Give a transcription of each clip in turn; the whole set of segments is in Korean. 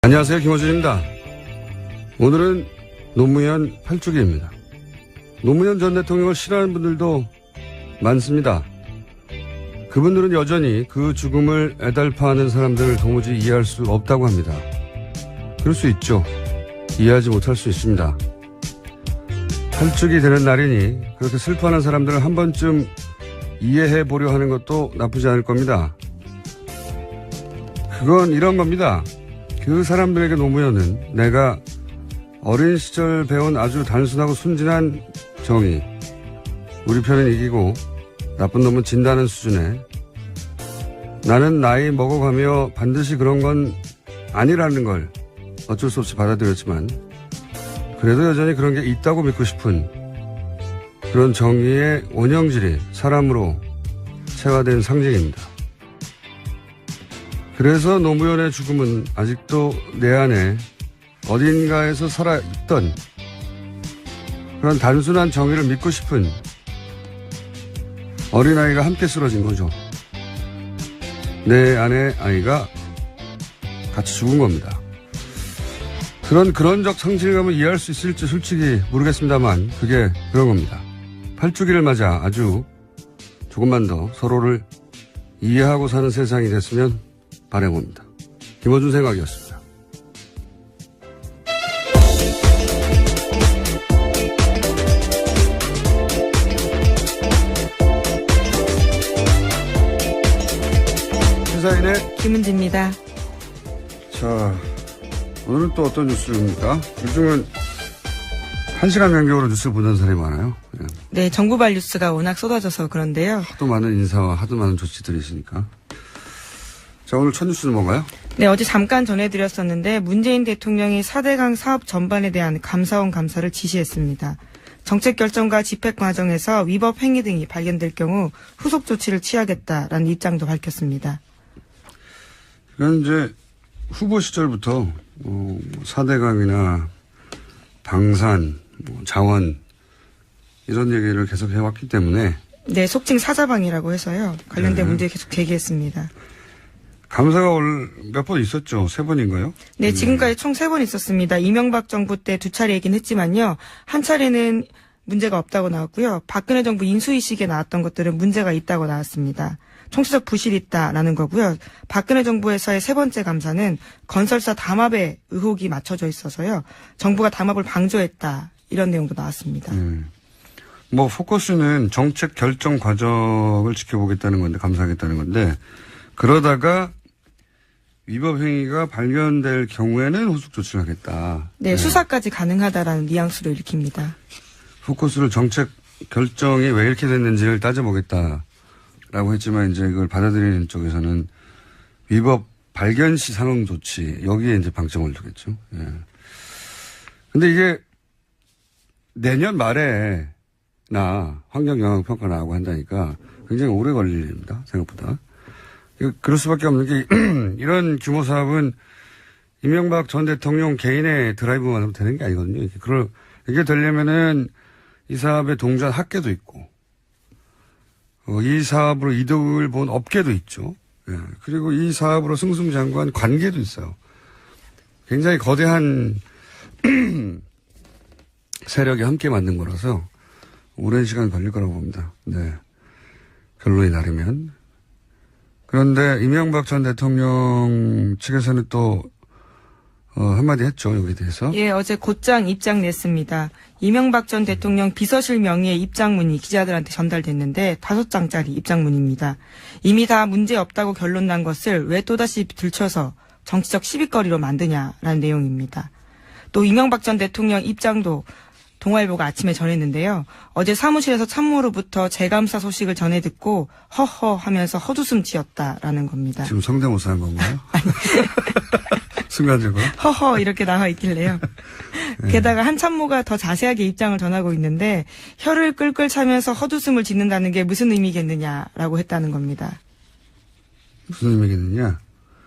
안녕하세요. 김어준입니다. 오늘은 노무현 8주기입니다. 노무현 전 대통령을 싫어하는 분들도 많습니다. 그분들은 여전히 그 죽음을 애달파하는 사람들을 도무지 이해할 수 없다고 합니다. 그럴 수 있죠. 이해하지 못할 수 있습니다. 8주기 되는 날이니 그렇게 슬퍼하는 사람들을 한 번쯤 이해해 보려 하는 것도 나쁘지 않을 겁니다. 그건 이런 겁니다. 그 사람들에게 노무현은 내가 어린 시절 배운 아주 단순하고 순진한 정의, 우리 편은 이기고 나쁜 놈은 진다는 수준에 나는 나이 먹어가며 반드시 그런 건 아니라는 걸 어쩔 수 없이 받아들였지만 그래도 여전히 그런 게 있다고 믿고 싶은 그런 정의의 원형질이 사람으로 체화된 상징입니다. 그래서 노무현의 죽음은 아직도 내 안에 어딘가에서 살아있던 그런 단순한 정의를 믿고 싶은 어린아이가 함께 쓰러진 거죠. 내 안에 아이가 같이 죽은 겁니다. 그런 그런적 상실감을 이해할 수 있을지 솔직히 모르겠습니다만 그게 그런 겁니다. 8주기를 맞아 아주 조금만 더 서로를 이해하고 사는 세상이 됐으면 바라봅니다. 김어준 생각이었습니다. 시사인의 김은지입니다. 자, 오늘은 또 어떤 뉴스입니까? 요즘은 1시간 간격으로 뉴스를 보는 사람이 많아요. 네, 정부발 뉴스가 워낙 쏟아져서 그런데요. 하도 많은 인사와 하도 많은 조치들이 있으니까. 자, 오늘 첫 뉴스는 뭔가요? 네, 어제 잠깐 전해드렸었는데 문재인 대통령이 4대강 사업 전반에 대한 감사원 감사를 지시했습니다. 정책 결정과 집행 과정에서 위법 행위 등이 발견될 경우 후속 조치를 취하겠다라는 입장도 밝혔습니다. 이건 이제 후보 시절부터 4대강이나 방산, 자원 이런 얘기를 계속 해왔기 때문에 네, 속칭 사자방이라고 해서요. 관련된 문제 계속 제기했습니다. 감사가 몇 번 있었죠? 3번인가요? 네, 지금까지 총 3번 있었습니다. 이명박 정부 때 2차례이긴 했지만요. 한 차례는 문제가 없다고 나왔고요. 박근혜 정부 인수위식에 나왔던 것들은 문제가 있다고 나왔습니다. 총체적 부실이 있다라는 거고요. 박근혜 정부에서의 3번째 감사는 건설사 담합에 의혹이 맞춰져 있어서요. 정부가 담합을 방조했다. 이런 내용도 나왔습니다. 뭐 포커스는 정책 결정 과정을 지켜보겠다는 건데, 감사하겠다는 건데, 그러다가 위법 행위가 발견될 경우에는 후속 조치를 하겠다. 네, 수사까지 가능하다라는 뉘앙스로 읽힙니다. 포커스를 정책 결정이 왜 이렇게 됐는지를 따져보겠다라고 했지만 이제 그걸 받아들이는 쪽에서는 위법 발견 시 상응 조치 여기에 이제 방점을 두겠죠. 예. 근데 이게 내년 말에 환경 영향 평가 나오고 한다니까 굉장히 오래 걸릴 일입니다. 생각보다. 그럴 수밖에 없는 게 이런 규모 사업은 이명박 전 대통령 개인의 드라이브만 하면 되는 게 아니거든요. 이게 되려면은 이 사업에 동조한 학계도 있고 이 사업으로 이득을 본 업계도 있죠. 예. 그리고 이 사업으로 승승장구한 관계도 있어요. 굉장히 거대한 세력이 함께 만든 거라서 오랜 시간 걸릴 거라고 봅니다. 네. 결론이 나려면. 그런데 이명박 전 대통령 측에서는 또 한마디 했죠. 여기에 대해서. 예, 어제 곧장 입장 냈습니다. 이명박 전 대통령 비서실 명의의 입장문이 기자들한테 전달됐는데 5장짜리 입장문입니다. 이미 다 문제 없다고 결론 난 것을 왜 또다시 들춰서 정치적 시비거리로 만드냐라는 내용입니다. 또 이명박 전 대통령 입장도 동아일보가 아침에 전했는데요. 어제 사무실에서 참모로부터 재감사 소식을 전해 듣고 허허 하면서 헛웃음 지었다라는 겁니다. 지금 성대모사 한 건가요? 순간적으로. 허허 이렇게 나와 있길래요. 네. 게다가 한 참모가 더 자세하게 입장을 전하고 있는데 혀를 끌끌 차면서 헛웃음을 짓는다는 게 무슨 의미겠느냐라고 했다는 겁니다. 무슨 의미겠느냐?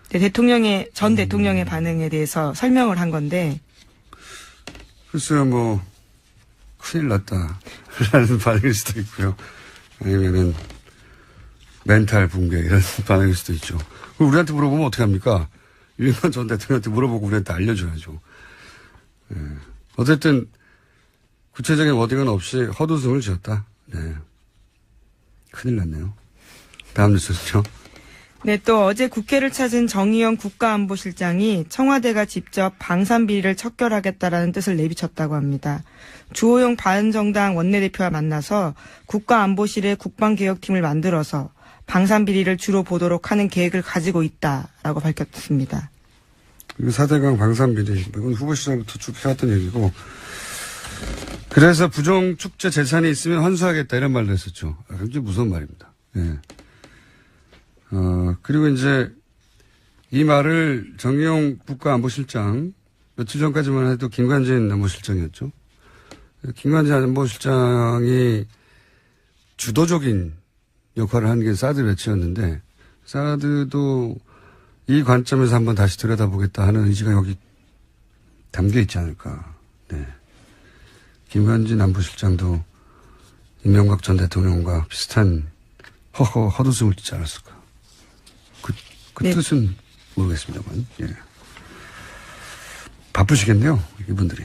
네, 전 대통령의 반응에 대해서 설명을 한 건데. 글쎄요, 뭐 큰일 났다 라는 반응일 수도 있고요. 아니면은 멘탈 붕괴 이런 반응일 수도 있죠. 그럼 우리한테 물어보면 어떻게 합니까? 유인관 전 대통령한테 물어보고 우리한테 알려줘야죠. 예. 어쨌든 구체적인 워딩은 없이 헛웃음을 지었다. 네. 큰일 났네요. 다음 뉴스는요. 네, 또 어제 국회를 찾은 정의용 국가안보실장이 청와대가 직접 방산비리를 척결하겠다라는 뜻을 내비쳤다고 합니다. 주호영 바른정당 원내대표와 만나서 국가안보실의 국방개혁팀을 만들어서 방산비리를 주로 보도록 하는 계획을 가지고 있다라고 밝혔습니다. 4대강 방산비리, 이건 후보 시절부터 쭉 해왔던 얘기고, 그래서 부정축제 재산이 있으면 환수하겠다 이런 말도 했었죠. 굉장히 무서운 말입니다. 예. 그리고 이제 이 말을 정의용 국가안보실장, 며칠 전까지만 해도 김관진 안보실장이었죠. 김관진 안보실장이 주도적인 역할을 한 게 사드 배치였는데, 사드도 이 관점에서 한번 다시 들여다보겠다 하는 의지가 여기 담겨 있지 않을까. 네. 김관진 안보실장도 이명박 전 대통령과 비슷한 헛웃음을 짓지 않았을까. 그 네. 뜻은 모르겠습니다만, 예. 바쁘시겠네요, 이분들이.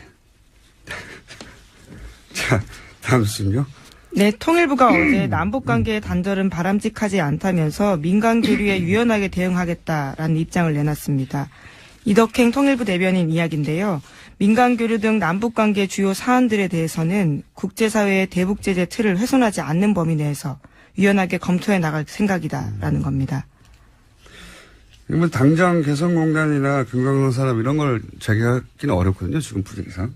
자, 다음 순요. 네, 통일부가 어제 남북관계의 단절은 바람직하지 않다면서 민간 교류에 유연하게 대응하겠다라는 입장을 내놨습니다. 이덕행 통일부 대변인 이야기인데요. 민간 교류 등 남북관계 주요 사안들에 대해서는 국제사회의 대북제재 틀을 훼손하지 않는 범위 내에서 유연하게 검토해 나갈 생각이다라는 겁니다. 이건 당장 개성공단이나 금강산 산업 이런 걸 재개하기는 어렵거든요, 지금 분위기상.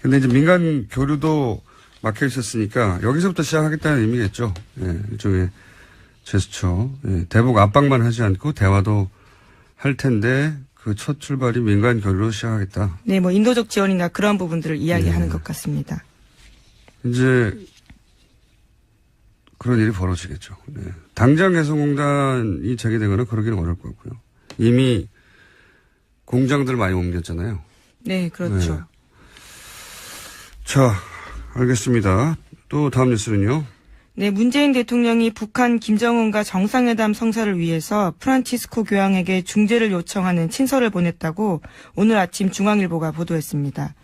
근데 이제 민간 교류도 막혀 있었으니까 여기서부터 시작하겠다는 의미겠죠. 예, 일종의 제스처. 예, 대북 압박만 하지 않고 대화도 할 텐데 그 첫 출발이 민간 교류로 시작하겠다. 네, 뭐 인도적 지원이나 그런 부분들을 이야기하는 것 같습니다. 이제 그런 일이 벌어지겠죠. 네. 당장 개성공단이 재개되거나 그러기는 어려울 것 같고요. 이미 공장들 많이 옮겼잖아요. 네, 그렇죠. 네. 자, 알겠습니다. 또 다음 뉴스는요. 네, 문재인 대통령이 북한 김정은과 정상회담 성사를 위해서 프란치스코 교황에게 중재를 요청하는 친서를 보냈다고 오늘 아침 중앙일보가 보도했습니다.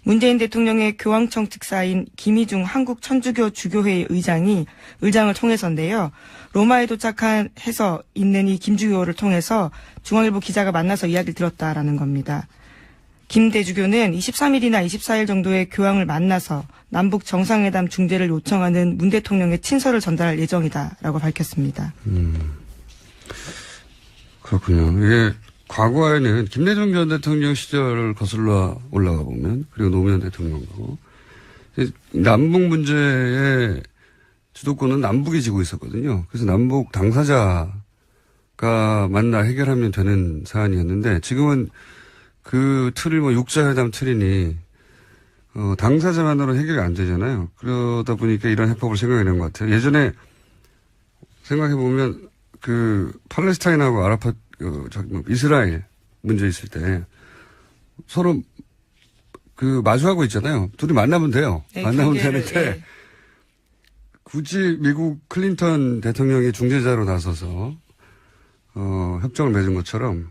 문재인 대통령의 교황청 특사인 김희중 한국 천주교 주교회의 의장을 통해서인데요. 로마에 도착해서 있는 이 김주교를 통해서 중앙일보 기자가 만나서 이야기를 들었다라는 겁니다. 김 대주교는 23일이나 24일 정도의 교황을 만나서 남북 정상회담 중재를 요청하는 문 대통령의 친서를 전달할 예정이다라고 밝혔습니다. 그렇군요. 이게 과거에는 김대중 전 대통령 시절을 거슬러 올라가 보면, 그리고 노무현 대통령도 남북 문제의 주도권은 남북이 지고 있었거든요. 그래서 남북 당사자가 만나 해결하면 되는 사안이었는데, 지금은 그 틀이 육자회담 틀이니 당사자만으로는 해결이 안 되잖아요. 그러다 보니까 이런 해법을 생각해낸 것 같아요. 예전에 생각해보면 그 팔레스타인하고 아랍파 이스라엘 문제 있을 때 서로 그 마주하고 있잖아요. 둘이 만나면 돼요. 네, 만나면 경계를, 되는데 네. 굳이 미국 클린턴 대통령이 중재자로 나서서 협정을 맺은 것처럼,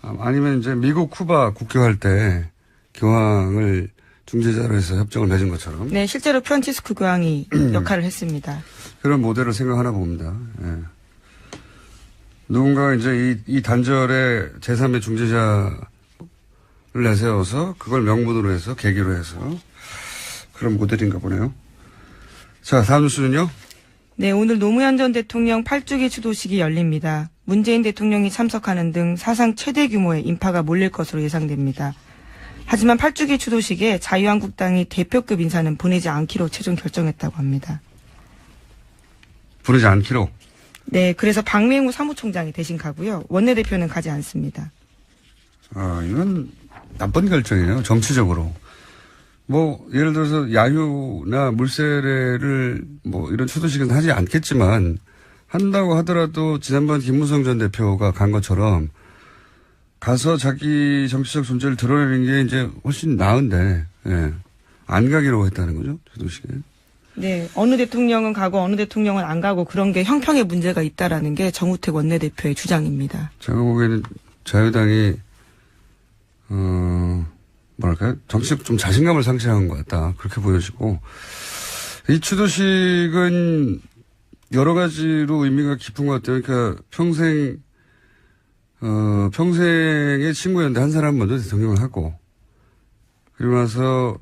아니면 이제 미국 쿠바 국교할 때 교황을 중재자로 해서 협정을 맺은 것처럼. 네, 실제로 프란치스코 교황이 역할을 했습니다. 그런 모델을 생각하나 봅니다. 예. 누군가 이제 이 단절에 제3의 중재자를 내세워서 그걸 명분으로 해서 계기로 해서 그런 모델인가 보네요. 자, 다음 뉴스는요. 네, 오늘 노무현 전 대통령 8주기 추도식이 열립니다. 문재인 대통령이 참석하는 등 사상 최대 규모의 인파가 몰릴 것으로 예상됩니다. 하지만 8주기 추도식에 자유한국당이 대표급 인사는 보내지 않기로 최종 결정했다고 합니다. 부르지 않기로? 네, 그래서 박맹우 사무총장이 대신 가고요. 원내대표는 가지 않습니다. 이건 나쁜 결정이에요. 정치적으로. 예를 들어서 야유나 물세례를 이런 추도식은 하지 않겠지만, 한다고 하더라도 지난번 김무성 전 대표가 간 것처럼 가서 자기 정치적 존재를 드러내는 게 이제 훨씬 나은데, 예. 안 가기로 했다는 거죠, 추도식에. 네, 어느 대통령은 가고 어느 대통령은 안 가고 그런 게 형평의 문제가 있다라는 게 정우택 원내대표의 주장입니다. 제가 보기에는 자유당이 뭐랄까요? 정치적 좀 자신감을 상실한 것 같다. 그렇게 보여지고 이 추도식은 여러 가지로 의미가 깊은 것 같아요. 그러니까 평생의 친구였는데 한 사람 먼저 대통령을 하고 그리고 나서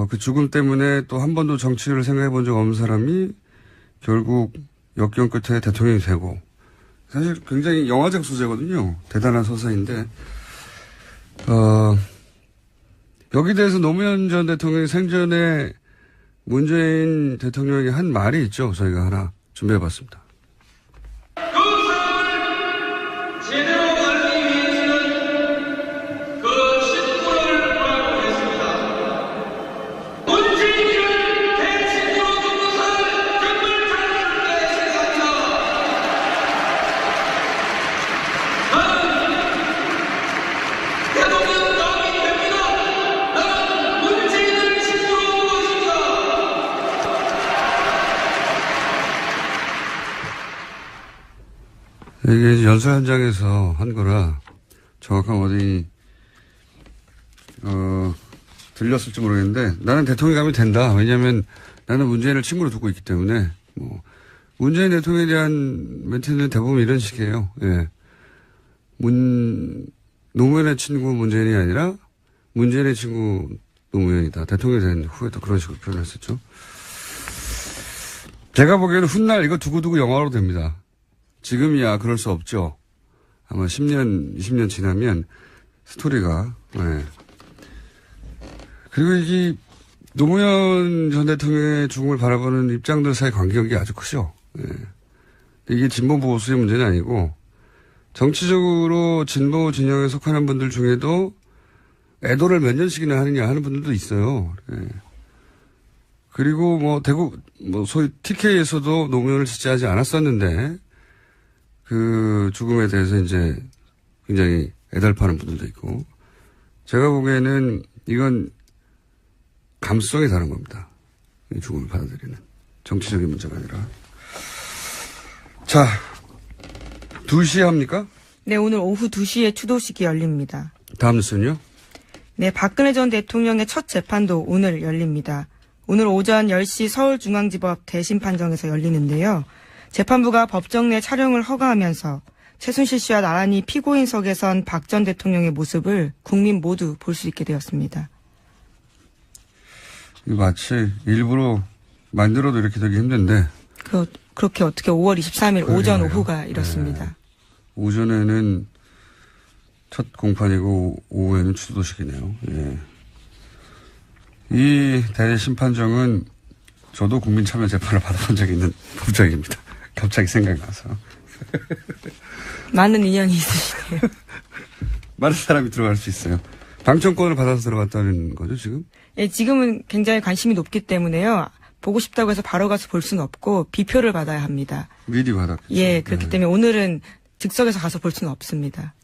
그 죽음 때문에 또 한 번도 정치를 생각해 본 적 없는 사람이 결국 역경 끝에 대통령이 되고 사실 굉장히 영화적 소재거든요. 대단한 서사인데 여기 대해서 노무현 전 대통령이 생전에 문재인 대통령에게 한 말이 있죠. 저희가 하나 준비해봤습니다. 이게 이제 연설 현장에서 한 거라 정확한 어디 들렸을지 모르겠는데 나는 대통령이 가면 된다. 왜냐하면 나는 문재인을 친구로 두고 있기 때문에 뭐 문재인 대통령에 대한 멘트는 대부분 이런 식이에요. 예. 노무현의 친구 문재인이 아니라 문재인의 친구 노무현이다. 대통령이 된 후에도 그런 식으로 표현했었죠. 제가 보기에는 훗날 이거 두고두고 영화로 됩니다. 지금이야 그럴 수 없죠. 아마 10년, 20년 지나면 스토리가. 네. 그리고 이게 노무현 전 대통령의 죽음을 바라보는 입장들 사이 간격이 아주 크죠. 네. 이게 진보 보수의 문제는 아니고 정치적으로 진보 진영에 속하는 분들 중에도 애도를 몇 년씩이나 하느냐 하는 분들도 있어요. 네. 그리고 뭐 대구 소위 TK에서도 노무현을 지지하지 않았었는데 그 죽음에 대해서 이제 굉장히 애달파는 분들도 있고 제가 보기에는 이건 감수성이 다른 겁니다. 이 죽음을 받아들이는 정치적인 문제가 아니라. 자, 2시에 합니까? 네, 오늘 오후 2시에 추도식이 열립니다. 다음 뉴스는요? 네, 박근혜 전 대통령의 첫 재판도 오늘 열립니다. 오늘 오전 10시 서울중앙지법 대심판정에서 열리는데요. 재판부가 법정 내 촬영을 허가하면서 최순실 씨와 나란히 피고인석에 선 박 전 대통령의 모습을 국민 모두 볼 수 있게 되었습니다. 마치 일부러 만들어도 이렇게 되기 힘든데. 그렇게 어떻게 5월 23일 오전 오후가 이렇습니다. 네. 오전에는 첫 공판이고 오후에는 추도식이네요. 예. 이 대심판정은 저도 국민참여 재판을 받아본 적이 있는 법정입니다. 갑자기 생각나서. 많은 인연이 있으시네요. 많은 사람이 들어갈 수 있어요. 방청권을 받아서 들어갔다는 거죠, 지금? 예, 지금은 굉장히 관심이 높기 때문에요. 보고 싶다고 해서 바로 가서 볼 수는 없고 비표를 받아야 합니다. 미리 받았겠죠. 예, 그렇기 때문에 오늘은 즉석에서 가서 볼 수는 없습니다.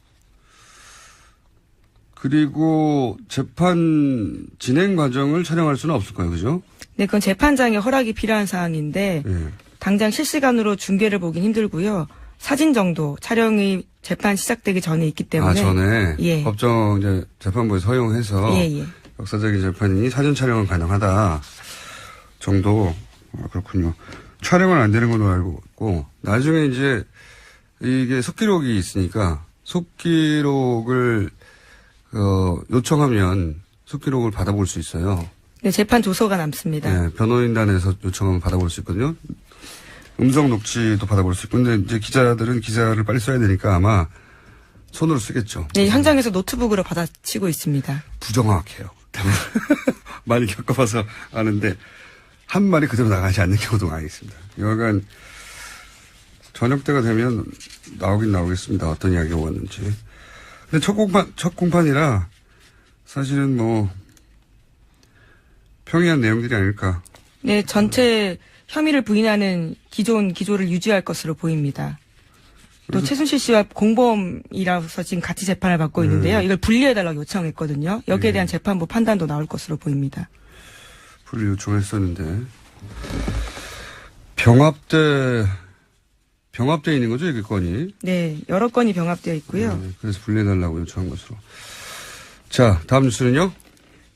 그리고 재판 진행 과정을 촬영할 수는 없을 거예요, 그죠? 네, 그건 재판장의 허락이 필요한 사항인데 예. 당장 실시간으로 중계를 보긴 힘들고요. 사진 정도 촬영이 재판 시작되기 전에 있기 때문에. 전에 예. 법정 이제 재판부에서 허용해서 예. 역사적인 재판이니 사진 촬영은 가능하다 정도. 그렇군요. 촬영은 안 되는 걸로 알고 있고 나중에 이제 이게 속기록이 있으니까 속기록을 요청하면 속기록을 받아볼 수 있어요. 네, 재판 조서가 남습니다. 네, 변호인단에서 요청하면 받아볼 수 있거든요. 음성 녹취도 받아볼 수 있고, 근데 이제 기자들은 기사를 빨리 써야 되니까 아마 손으로 쓰겠죠. 네, 현장에서 노트북으로 받아치고 있습니다. 부정확해요. 많이 겪어봐서 아는데 한 말이 그대로 나가지 않는 경우도 많이 있습니다. 여하간 저녁 때가 되면 나오긴 나오겠습니다. 어떤 이야기가 왔는지. 근데 첫 공판이라 사실은 뭐 평이한 내용들이 아닐까. 네, 전체 혐의를 부인하는 기존 기조를 유지할 것으로 보입니다. 또 최순실 씨와 공범이라서 지금 같이 재판을 받고 있는데요. 이걸 분리해달라고 요청했거든요. 여기에 대한 재판부 판단도 나올 것으로 보입니다. 분리 요청했었는데 병합 때 병합되어 있는 거죠, 이게 건이? 네, 여러 건이 병합되어 있고요. 네, 그래서 분리해달라고 요청한 것으로. 자, 다음 뉴스는요?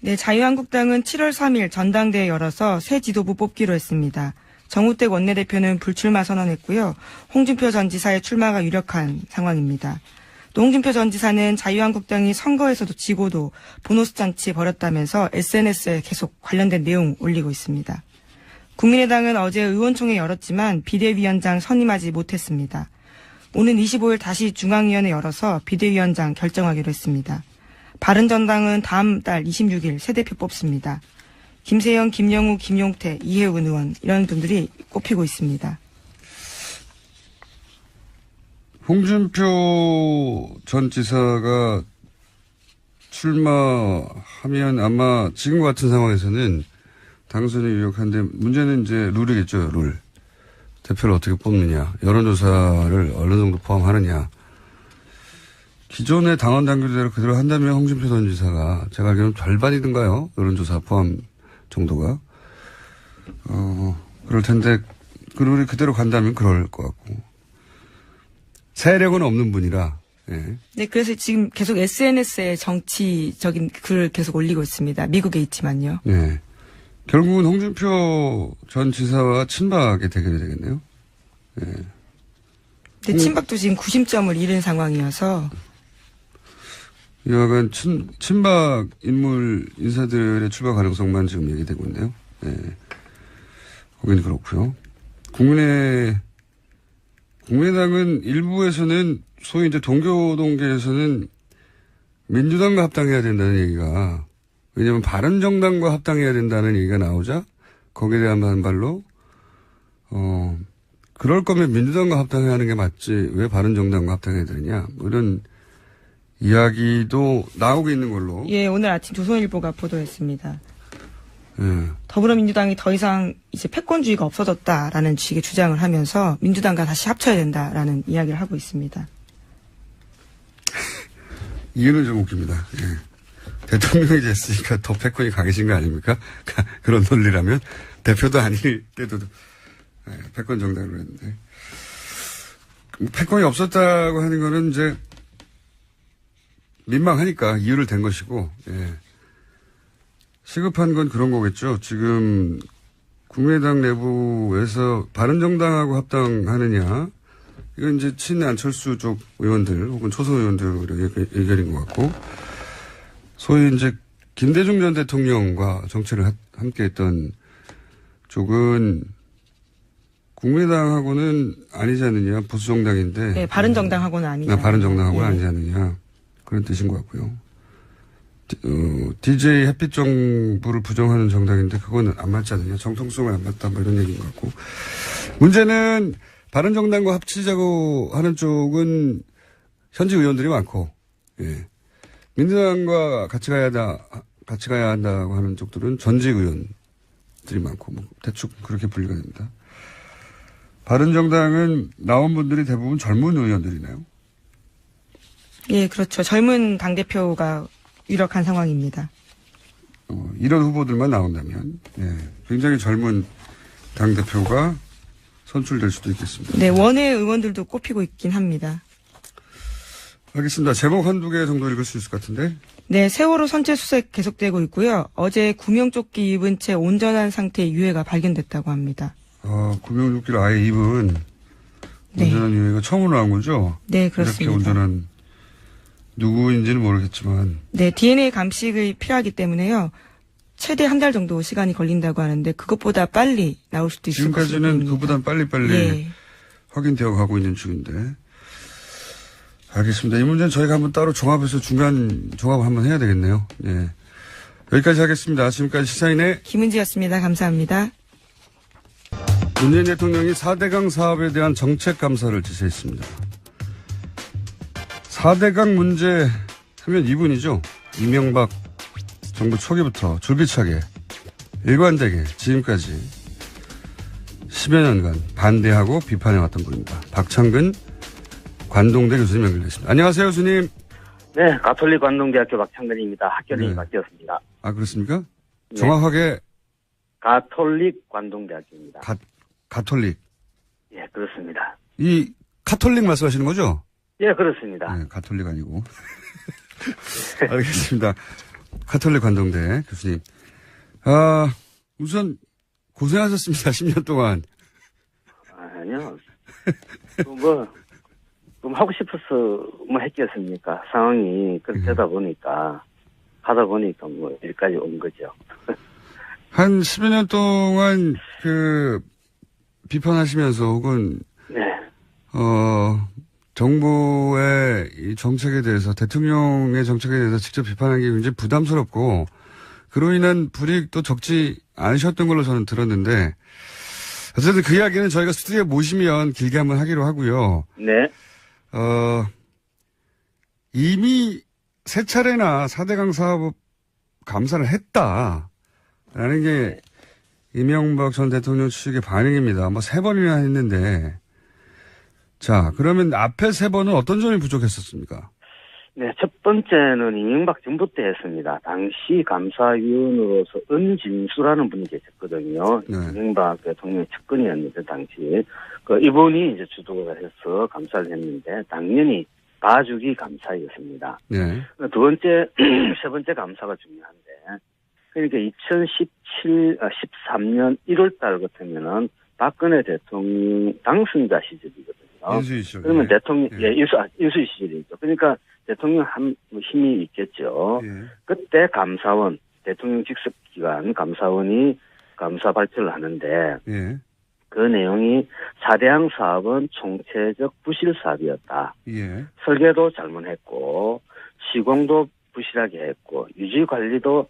네, 자유한국당은 7월 3일 전당대회 열어서 새 지도부 뽑기로 했습니다. 정우택 원내대표는 불출마 선언했고요. 홍준표 전 지사의 출마가 유력한 상황입니다. 또 홍준표 전 지사는 자유한국당이 선거에서도 지고도 보너스 잔치 벌였다면서 SNS에 계속 관련된 내용 올리고 있습니다. 국민의당은 어제 의원총회 열었지만 비대위원장 선임하지 못했습니다. 오는 25일 다시 중앙위원회 열어서 비대위원장 결정하기로 했습니다. 바른정당은 다음 달 26일 새 대표 뽑습니다. 김세영, 김영우, 김용태, 이혜훈 의원 이런 분들이 꼽히고 있습니다. 홍준표 전 지사가 출마하면 아마 지금 같은 상황에서는 당선이 유력한데 문제는 이제 룰이겠죠, 룰. 대표를 어떻게 뽑느냐. 여론조사를 어느 정도 포함하느냐. 기존의 당원 당규대로 그대로 한다면 홍준표 전 지사가 제가 알기로는 절반이든가요. 여론조사 포함 정도가. 그럴 텐데 그 룰이 그대로 간다면 그럴 것 같고. 세력은 없는 분이라. 예. 네, 그래서 지금 계속 SNS에 정치적인 글을 계속 올리고 있습니다. 미국에 있지만요. 네. 결국은 홍준표 전 지사와 친박의 대결이 되겠네요. 예. 근데 친박도 지금 구심점을 잃은 상황이어서. 여하간 친박 인물 인사들의 출마 가능성만 지금 얘기되고 있네요. 예. 거기는 그렇고요. 국민의당은 일부에서는 소위 이제 동교동계에서는 민주당과 합당해야 된다는 얘기가, 왜냐하면 바른정당과 합당해야 된다는 얘기가 나오자 거기에 대한 반발로 그럴 거면 민주당과 합당해야 하는 게 맞지 왜 바른정당과 합당해야 되느냐 뭐 이런 이야기도 나오고 있는 걸로. 예, 오늘 아침 조선일보가 보도했습니다. 예. 더불어민주당이 더 이상 이제 패권주의가 없어졌다라는 식의 주장을 하면서 민주당과 다시 합쳐야 된다라는 이야기를 하고 있습니다. 이유는 좀 웃깁니다. 예. 대통령이 됐으니까 더 패권이 강해진 거 아닙니까? 그런 논리라면 대표도 아닐 때도 패권 정당으로 했는데 패권이 없었다고 하는 거는 이제 민망하니까 이유를 댄 것이고, 예. 시급한 건 그런 거겠죠. 지금 국민의당 내부에서 바른정당하고 합당하느냐, 이건 이제 친안철수 쪽 의원들 혹은 초선 의원들의 의견인 것 같고, 소위 이제 김대중 전 대통령과 정치를 함께 했던 쪽은 국민의당하고는 아니지 않느냐, 보수정당인데. 네, 바른정당하고는 아니지. 바른정당하고는 아니지 않느냐. 그런 뜻인 것 같고요. DJ 햇빛 정부를 부정하는 정당인데 그거는 안 맞지 않느냐. 정통성을 안 맞다. 뭐 이런 얘기인 것 같고. 문제는 바른정당과 합치자고 하는 쪽은 현직 의원들이 많고, 예. 민주당과 같이 가야 한다고 하는 쪽들은 전직 의원들이 많고, 뭐 대충 그렇게 분리가 됩니다. 바른정당은 나온 분들이 대부분 젊은 의원들이나요? 예, 그렇죠. 젊은 당대표가 유력한 상황입니다. 이런 후보들만 나온다면, 예, 굉장히 젊은 당대표가 선출될 수도 있겠습니다. 네, 원외 의원들도 꼽히고 있긴 합니다. 알겠습니다. 제목 한두 개 정도 읽을 수 있을 것 같은데. 네, 세월호 선체 수색 계속되고 있고요. 어제 구명조끼 입은 채 온전한 상태의 유해가 발견됐다고 합니다. 구명조끼를 아예 입은 온전한 네. 유해가 처음으로 나온 거죠? 네, 그렇습니다. 이렇게 온전한, 누구인지는 모르겠지만. 네, DNA 감식이 필요하기 때문에요. 최대 한 달 정도 시간이 걸린다고 하는데 그것보다 빨리 나올 수도 있을 것입니다. 지금까지는 그보단 빨리빨리 예. 확인되어 가고 있는 중인데. 알겠습니다. 이 문제는 저희가 한번 따로 종합해서 중간 종합을 한번 해야 되겠네요. 예. 여기까지 하겠습니다. 지금까지 시사인의 김은지였습니다. 감사합니다. 문재인 대통령이 4대강 사업에 대한 정책 감사를 지시했습니다. 4대강 문제 하면 이분이죠. 이명박 정부 초기부터 줄기차게 일관되게 지금까지 10여 년간 반대하고 비판해왔던 분입니다. 박창근 관동대 교수님 연결됐습니다. 안녕하세요, 교수님. 네, 가톨릭 관동대학교 박창근입니다. 학교명이 네. 바뀌었습니다. 아, 그렇습니까? 네. 정확하게 가톨릭 관동대학교입니다. 가톨릭. 예, 그렇습니다. 이 카톨릭 말씀하시는 거죠? 예, 그렇습니다. 네, 가톨릭 아니고. 알겠습니다. 가톨릭 관동대 교수님. 우선 고생하셨습니다. 10년 동안. 아니요. 좀 하고 싶어서 뭐 했겠습니까? 상황이 그렇게 되다 보니까, 하다 보니까 뭐 여기까지 온 거죠. 한 10여 년 동안 비판하시면서 혹은, 네. 정부의 이 정책에 대해서, 대통령의 정책에 대해서 직접 비판하기 굉장히 부담스럽고, 그로 인한 불이익도 적지 않으셨던 걸로 저는 들었는데, 어쨌든 그 이야기는 저희가 스튜디오에 모시면 길게 한번 하기로 하고요. 네. 이미 세 차례나 4대강 사업 감사를 했다라는 게 이명박 전 대통령 측의 반응입니다. 뭐 3번이나 했는데, 자, 그러면 앞에 3번은 어떤 점이 부족했었습니까? 네, 첫 번째는 이명박 정부 때 했습니다. 당시 감사위원으로서 은진수라는 분이 계셨거든요. 네. 이명박 대통령의 측근이었는데, 당시. 이분이 이제 주도를 해서 감사를 했는데, 당연히 봐주기 감사였습니다. 네. 두 번째, 세 번째 감사가 중요한데, 그러니까 13년 1월 달 같으면은 박근혜 대통령 당선자 시절이거든요. 인수위 시절. 그러면 예. 대통령, 예. 인수위 시절이죠. 그러니까 대통령 힘이 있겠죠. 예. 그때 감사원, 대통령 직속 기관 감사원이 감사 발표를 하는데, 예. 그 내용이 4대항 사업은 총체적 부실 사업이었다. 예. 설계도 잘못했고, 시공도 부실하게 했고, 유지 관리도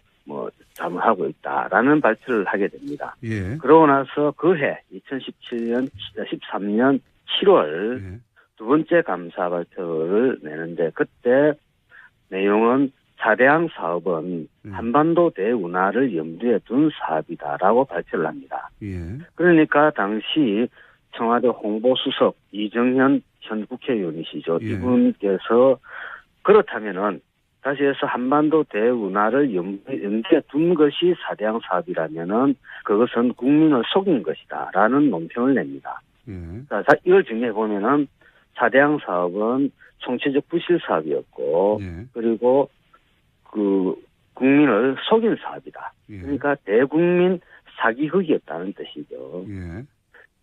잘못하고 있다라는 발표를 하게 됩니다. 예. 그러고 나서 그해 13년 7월 예. 두 번째 감사 발표를 내는데, 그때 내용은 4대항 사업은 한반도 대운하를 염두에 둔 사업이다라고 발표를 합니다. 예. 그러니까 당시 청와대 홍보수석 이정현 현 국회의원이시죠. 예. 이분께서 그렇다면은 다시 해서 한반도 대운하를 염두에 둔 것이 4대항 사업이라면은 그것은 국민을 속인 것이다라는 논평을 냅니다. 예. 자, 이걸 정리해 보면은 4대항 사업은 총체적 부실 사업이었고, 예. 그리고 국민을 속인 사업이다. 예. 그러니까 대국민 사기극이었다는 뜻이죠. 예.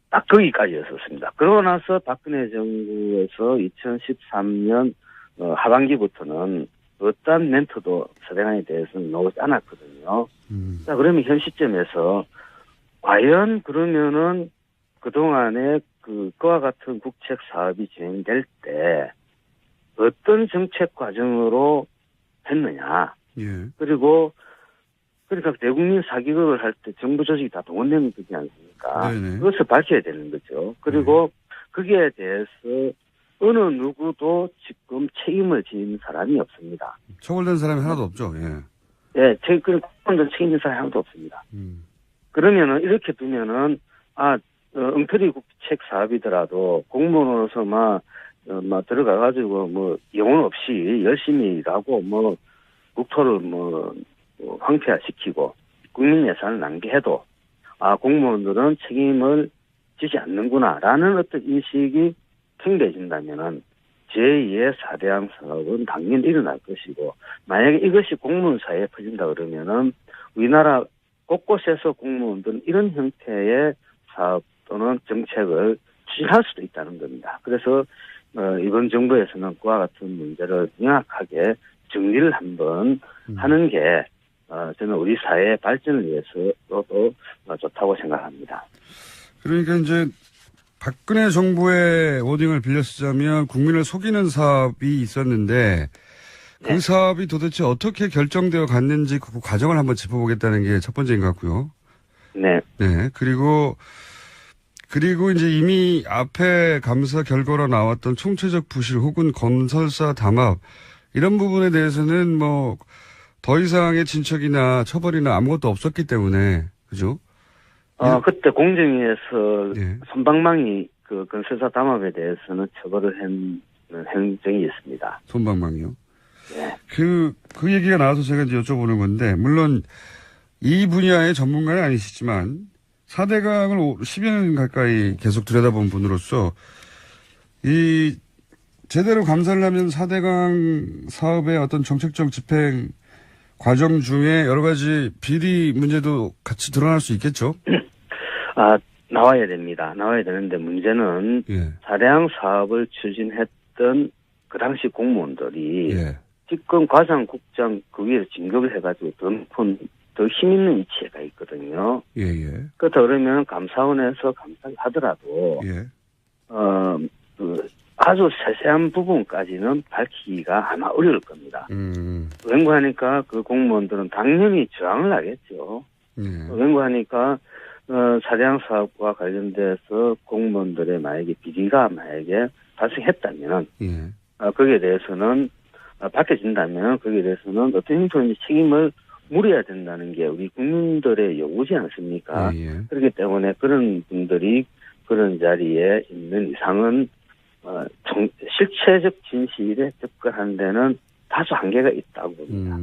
딱 거기까지였었습니다. 그러고 나서 박근혜 정부에서 2013년 하반기부터는 어떠한 멘트도 4대강에 대해서는 나오지 않았거든요. 자, 그러면 현 시점에서 과연 그러면은 그동안에 그와 같은 국책 사업이 진행될 때 어떤 정책 과정으로 했느냐. 예. 그리고 그러니까 대국민 사기극을 할 때 정부 조직이 다 동원되면 되지 않습니까? 네네. 그것을 밝혀야 되는 거죠. 그리고 거기에 대해서 어느 누구도 지금 책임을 지는 사람이 없습니다. 처벌된 사람이 하나도 없죠. 예. 예, 책임을 책임진 사람이 하나도 없습니다. 그러면은 이렇게 두면은 엉터리 국책 사업이더라도 공무원으로서 막 들어가가지고 영혼 없이 열심히 일하고 국토를 황폐화시키고 국민 예산을 낭비해도 공무원들은 책임을 지지 않는구나라는 어떤 인식이 팽배해진다면은 제2의 4대항 사업은 당연히 일어날 것이고, 만약에 이것이 공무원 사이에 퍼진다 그러면은 우리나라 곳곳에서 공무원들은 이런 형태의 사업 또는 정책을 추진할 수도 있다는 겁니다. 그래서 이번 정부에서는 그와 같은 문제를 명확하게 정리를 한번 하는 게 저는 우리 사회의 발전을 위해서도 좋다고 생각합니다. 그러니까 이제 박근혜 정부의 워딩을 빌려 쓰자면 국민을 속이는 사업이 있었는데 그 네. 사업이 도대체 어떻게 결정되어 갔는지 그 과정을 한번 짚어보겠다는 게 첫 번째인 것 같고요. 네. 네. 그리고 이제 이미 앞에 감사 결과로 나왔던 총체적 부실 혹은 건설사 담합 이런 부분에 대해서는 더 이상의 진척이나 처벌이나 아무것도 없었기 때문에 그죠? 그때 공정위에서 네. 손방망이 그 건설사 담합에 대해서는 처벌을 한 행정이 있습니다. 손방망이요. 네. 그 얘기가 나와서 제가 이제 여쭤보는 건데, 물론 이 분야의 전문가는 아니시지만 4대강을 10여 년 가까이 계속 들여다본 분으로서 이 제대로 감사를 하면 4대강 사업의 어떤 정책적 집행 과정 중에 여러 가지 비리 문제도 같이 드러날 수 있겠죠? 나와야 됩니다. 나와야 되는데 문제는 예. 4대강 사업을 추진했던 그 당시 공무원들이 예. 지금 과장국장 그 위에서 진급을 해가지고 더 힘 있는 위치에 가 있거든요. 예, 예. 그러면 감사원에서 감사를 하더라도 예. 아주 세세한 부분까지는 밝히기가 아마 어려울 겁니다. 왠고하니까 그 공무원들은 당연히 저항을 하겠죠. 예. 왠고하니까 4대강 사업과 관련돼서 공무원들의 만약에 비리가 만약에 발생했다면 예. 거기에 대해서는 밝혀진다면 거기에 대해서는 어떤 형태의 책임을 물어야 된다는 게 우리 국민들의 요구지 않습니까? 예, 예. 그렇기 때문에 그런 분들이 그런 자리에 있는 이상은 실체적 진실에 접근하는 데는 다소 한계가 있다고 봅니다.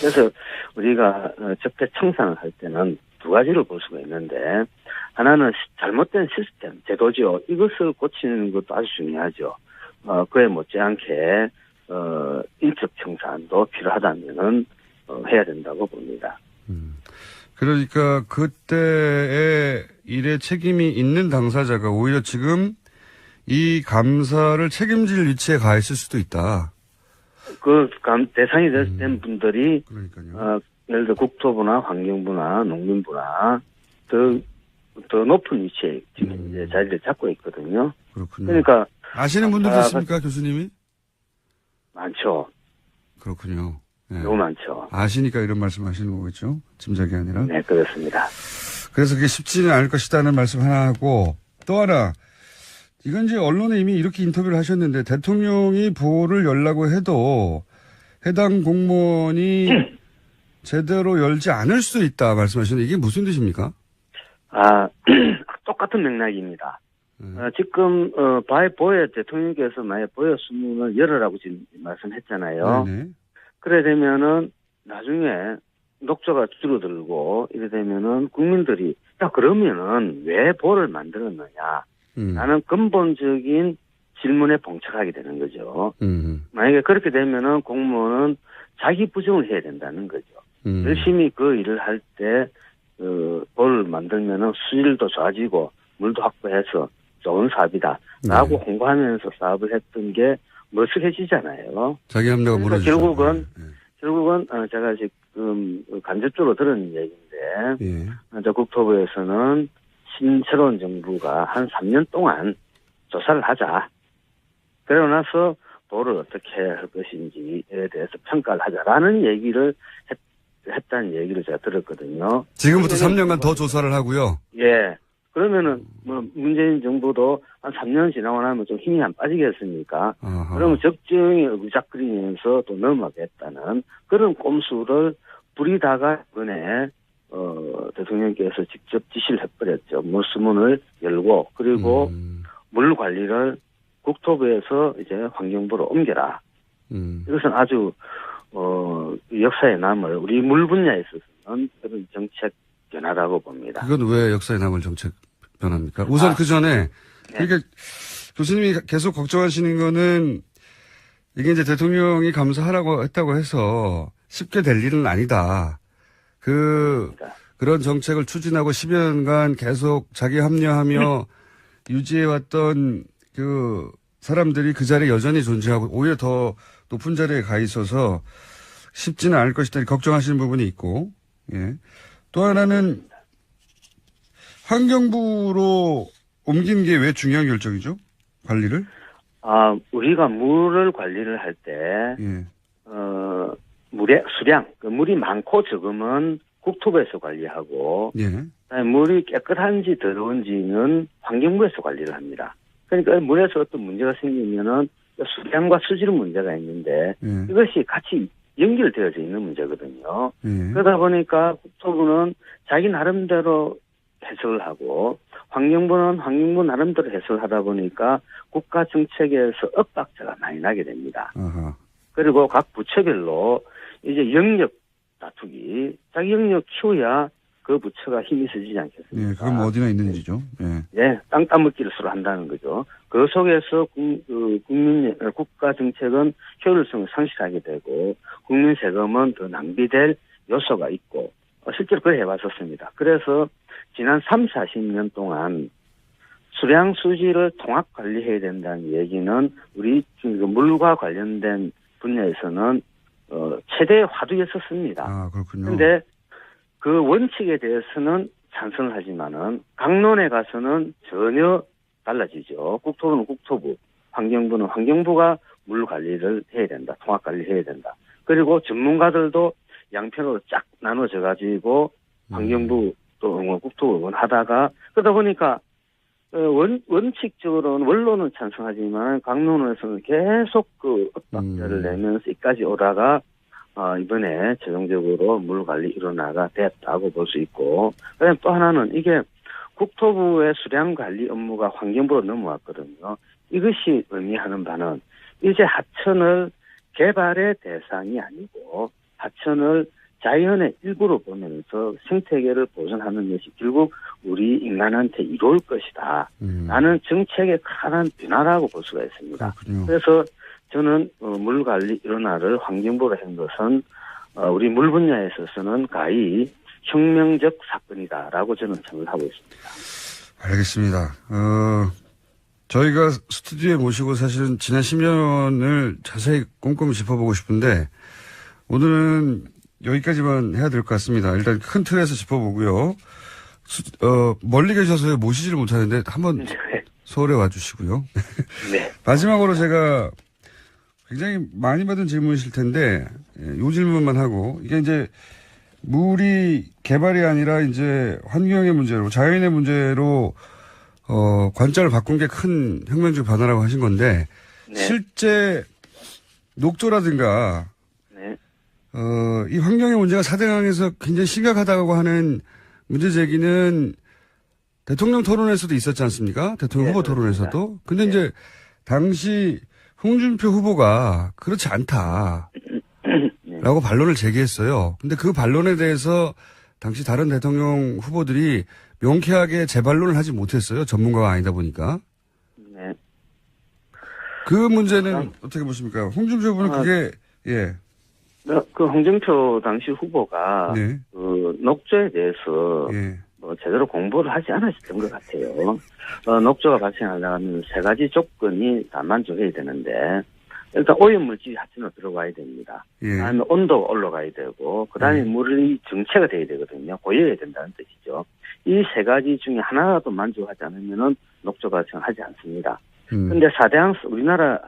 그래서 우리가 적폐 청산을 할 때는 두 가지를 볼 수가 있는데 하나는 잘못된 시스템, 제도죠. 이것을 고치는 것도 아주 중요하죠. 그에 못지않게 인적 청산도 필요하다면은 해야 된다고 봅니다. 그러니까 그때의 일에 책임이 있는 당사자가 오히려 지금 이 감사를 책임질 위치에 가 있을 수도 있다. 대상이 된 분들이 그러니까요. 예를 들어 국토부나 환경부나 농림부나 더 높은 위치에 지금 이제 자리를 잡고 있거든요. 그렇군요. 그러니까 아시는 분들도 있습니까, 교수님이? 많죠. 그렇군요. 네. 너무 많죠. 아시니까 이런 말씀하시는 거겠죠? 짐작이 아니라. 네, 그렇습니다. 그래서 그게 쉽지는 않을 것이다는 말씀 하나 하고 또 하나 이건 이제 언론에 이미 이렇게 인터뷰를 하셨는데 대통령이 보호를 열라고 해도 해당 공무원이 제대로 열지 않을 수도 있다 말씀하시는데 이게 무슨 뜻입니까? 똑같은 맥락입니다. 지금 보혜 대통령께서 만약 보혜 수문을 열으라고 지금 말씀했잖아요. 네네. 그래 그래 되면은 나중에 녹조가 줄어들고 이래 되면은 국민들이 그러면은 왜 보를 만들었느냐 라는 근본적인 질문에 봉착하게 되는 거죠. 만약에 그렇게 되면은 공무원은 자기 부정을 해야 된다는 거죠. 열심히 그 일을 할 때 보를 만들면은 수질도 좋아지고 물도 확보해서 좋은 사업이다 라고 홍보하면서 사업을 했던 게 머쓱해지잖아요. 자기 합리가 그러니까 무너지죠. 결국은 제가 지금 간접적으로 들은 얘기인데 예. 국토부에서는 새로운 정부가 한 3년 동안 조사를 하자. 그러고 나서 도를 어떻게 할 것인지에 대해서 평가를 하자라는 얘기를 했다는 얘기를 제가 들었거든요. 지금부터 3년간 더 조사를 하고요. 예. 그러면은 문재인 정부도 한 3년 지나고 나면 좀 힘이 안 빠지겠습니까? 아하. 그러면 적정히 의작거리면서 또 넘어가겠다는 그런 꼼수를 부리다가 이번에 대통령께서 직접 지시를 해버렸죠. 물수문을 열고 그리고 물 관리를 국토부에서 이제 환경부로 옮겨라. 이것은 아주 역사에 남을 우리 물 분야에 있어서는 그런 정책 변화라고 봅니다. 그건 왜 역사에 남을 정책 변화입니까? 우선 그 전에 그러니까 교수님이 계속 걱정하시는 거는 이게 이제 대통령이 감사하라고 했다고 해서 쉽게 될 일은 아니다. 그런 정책을 추진하고 10여 년간 계속 자기 합리화하며 유지해왔던 그 사람들이 그 자리에 여전히 존재하고 오히려 더 높은 자리에 가 있어서 쉽지는 않을 것이다. 걱정하시는 부분이 있고, 예. 또 하나는 환경부로 옮긴 게 왜 중요한 결정이죠? 관리를? 우리가 물을 관리를 할 때, 예. 물의 수량, 물이 많고 적으면 국토부에서 관리하고, 예. 물이 깨끗한지 더러운지는 환경부에서 관리를 합니다. 그러니까 물에서 어떤 문제가 생기면은 수량과 수질 문제가 있는데, 예. 이것이 같이 연결되어져 있는 문제거든요. 예. 그러다 보니까 국토부는 자기 나름대로 해석을 하고 환경부는 환경부 나름대로 해석을 하다 보니까 국가 정책에서 엇박자가 많이 나게 됩니다. 아하. 그리고 각 부처별로 이제 영역 다투기, 자기 영역 키워야 그 부처가 힘이 세지지 않겠습니까? 예, 그건 뭐 어디나 있는 일이죠. 예. 네, 땅 따먹기를 서로 한다는 거죠. 그 속에서 국가 정책은 효율성을 상실하게 되고 국민 세금은 더 낭비될 요소가 있고 실제로 그래 해왔었습니다. 그래서 지난 40년 동안 수량 수질을 통합 관리해야 된다는 얘기는 우리 물과 관련된 분야에서는 최대의 화두였었습니다. 아, 그렇군요. 그런데 그 원칙에 대해서는 찬성을 하지만은 강론에 가서는 전혀 달라지죠. 국토부는 국토부, 환경부는 환경부가 물 관리를 해야 된다. 통합 관리를 해야 된다. 그리고 전문가들도 양편으로 쫙 나눠져 가지고 환경부 또 국토부는 하다가 그러다 보니까 원칙적으로는 원론은 찬성하지만 강론에서는 계속 그 엇박자를 내면서 이까지 오다가 이번에 최종적으로 물 관리 일원화가 됐다고 볼 수 있고, 그다음에 또 하나는 이게 국토부의 수량 관리 업무가 환경부로 넘어왔거든요. 이것이 의미하는 바는 이제 하천을 개발의 대상이 아니고 하천을 자연의 일부로 보면서 생태계를 보존하는 것이 결국 우리 인간한테 이로울 것이다. 라는 정책의 큰 변화라고 볼 수가 있습니다. 그렇군요. 그래서 저는 물관리 일원화를 환경부로 한 것은 우리 물 분야에 있어서는 가히 혁명적 사건이다라고 저는 생각을 하고 있습니다. 알겠습니다. 저희가 스튜디오에 모시고 사실은 지난 10년을 자세히 꼼꼼히 짚어보고 싶은데 오늘은 여기까지만 해야 될 것 같습니다. 일단 큰 틀에서 짚어보고요. 멀리 계셔서 모시지를 못하는데 한번 서울에 와주시고요. 네. 마지막으로 제가 굉장히 많이 받은 질문이실 텐데 요 질문만 하고 이게 이제 물이 개발이 아니라 이제 환경의 문제로 자연의 문제로 관점을 바꾼 게 큰 혁명적 변화라고 하신 건데 네. 실제 녹조라든가 네. 이 환경의 문제가 4대강에서 굉장히 심각하다고 하는 문제 제기는 대통령 토론에서도 있었지 않습니까? 대통령 네, 후보 그렇습니다. 토론에서도. 근데 네. 이제 당시 홍준표 후보가 그렇지 않다. 라고 반론을 제기했어요. 근데 그 반론에 대해서 당시 다른 대통령 후보들이 명쾌하게 재반론을 하지 못했어요. 전문가가 아니다 보니까. 네. 그 문제는 어떻게 보십니까? 홍준표 후보는 그게, 예. 그 홍준표 당시 후보가 네. 그 녹조에 대해서 예. 제대로 공부를 하지 않으셨던 것 같아요. 녹조가 발생하려면 세 가지 조건이 다 만족해야 되는데 일단 오염물질이 하천으로 들어가야 됩니다. 예. 그다음에 온도가 올라가야 되고 그다음에 물이 정체가 돼야 되거든요. 고여야 된다는 뜻이죠. 이 세 가지 중에 하나라도 만족하지 않으면은 녹조 발생하지 않습니다. 근데 4대강 우리나라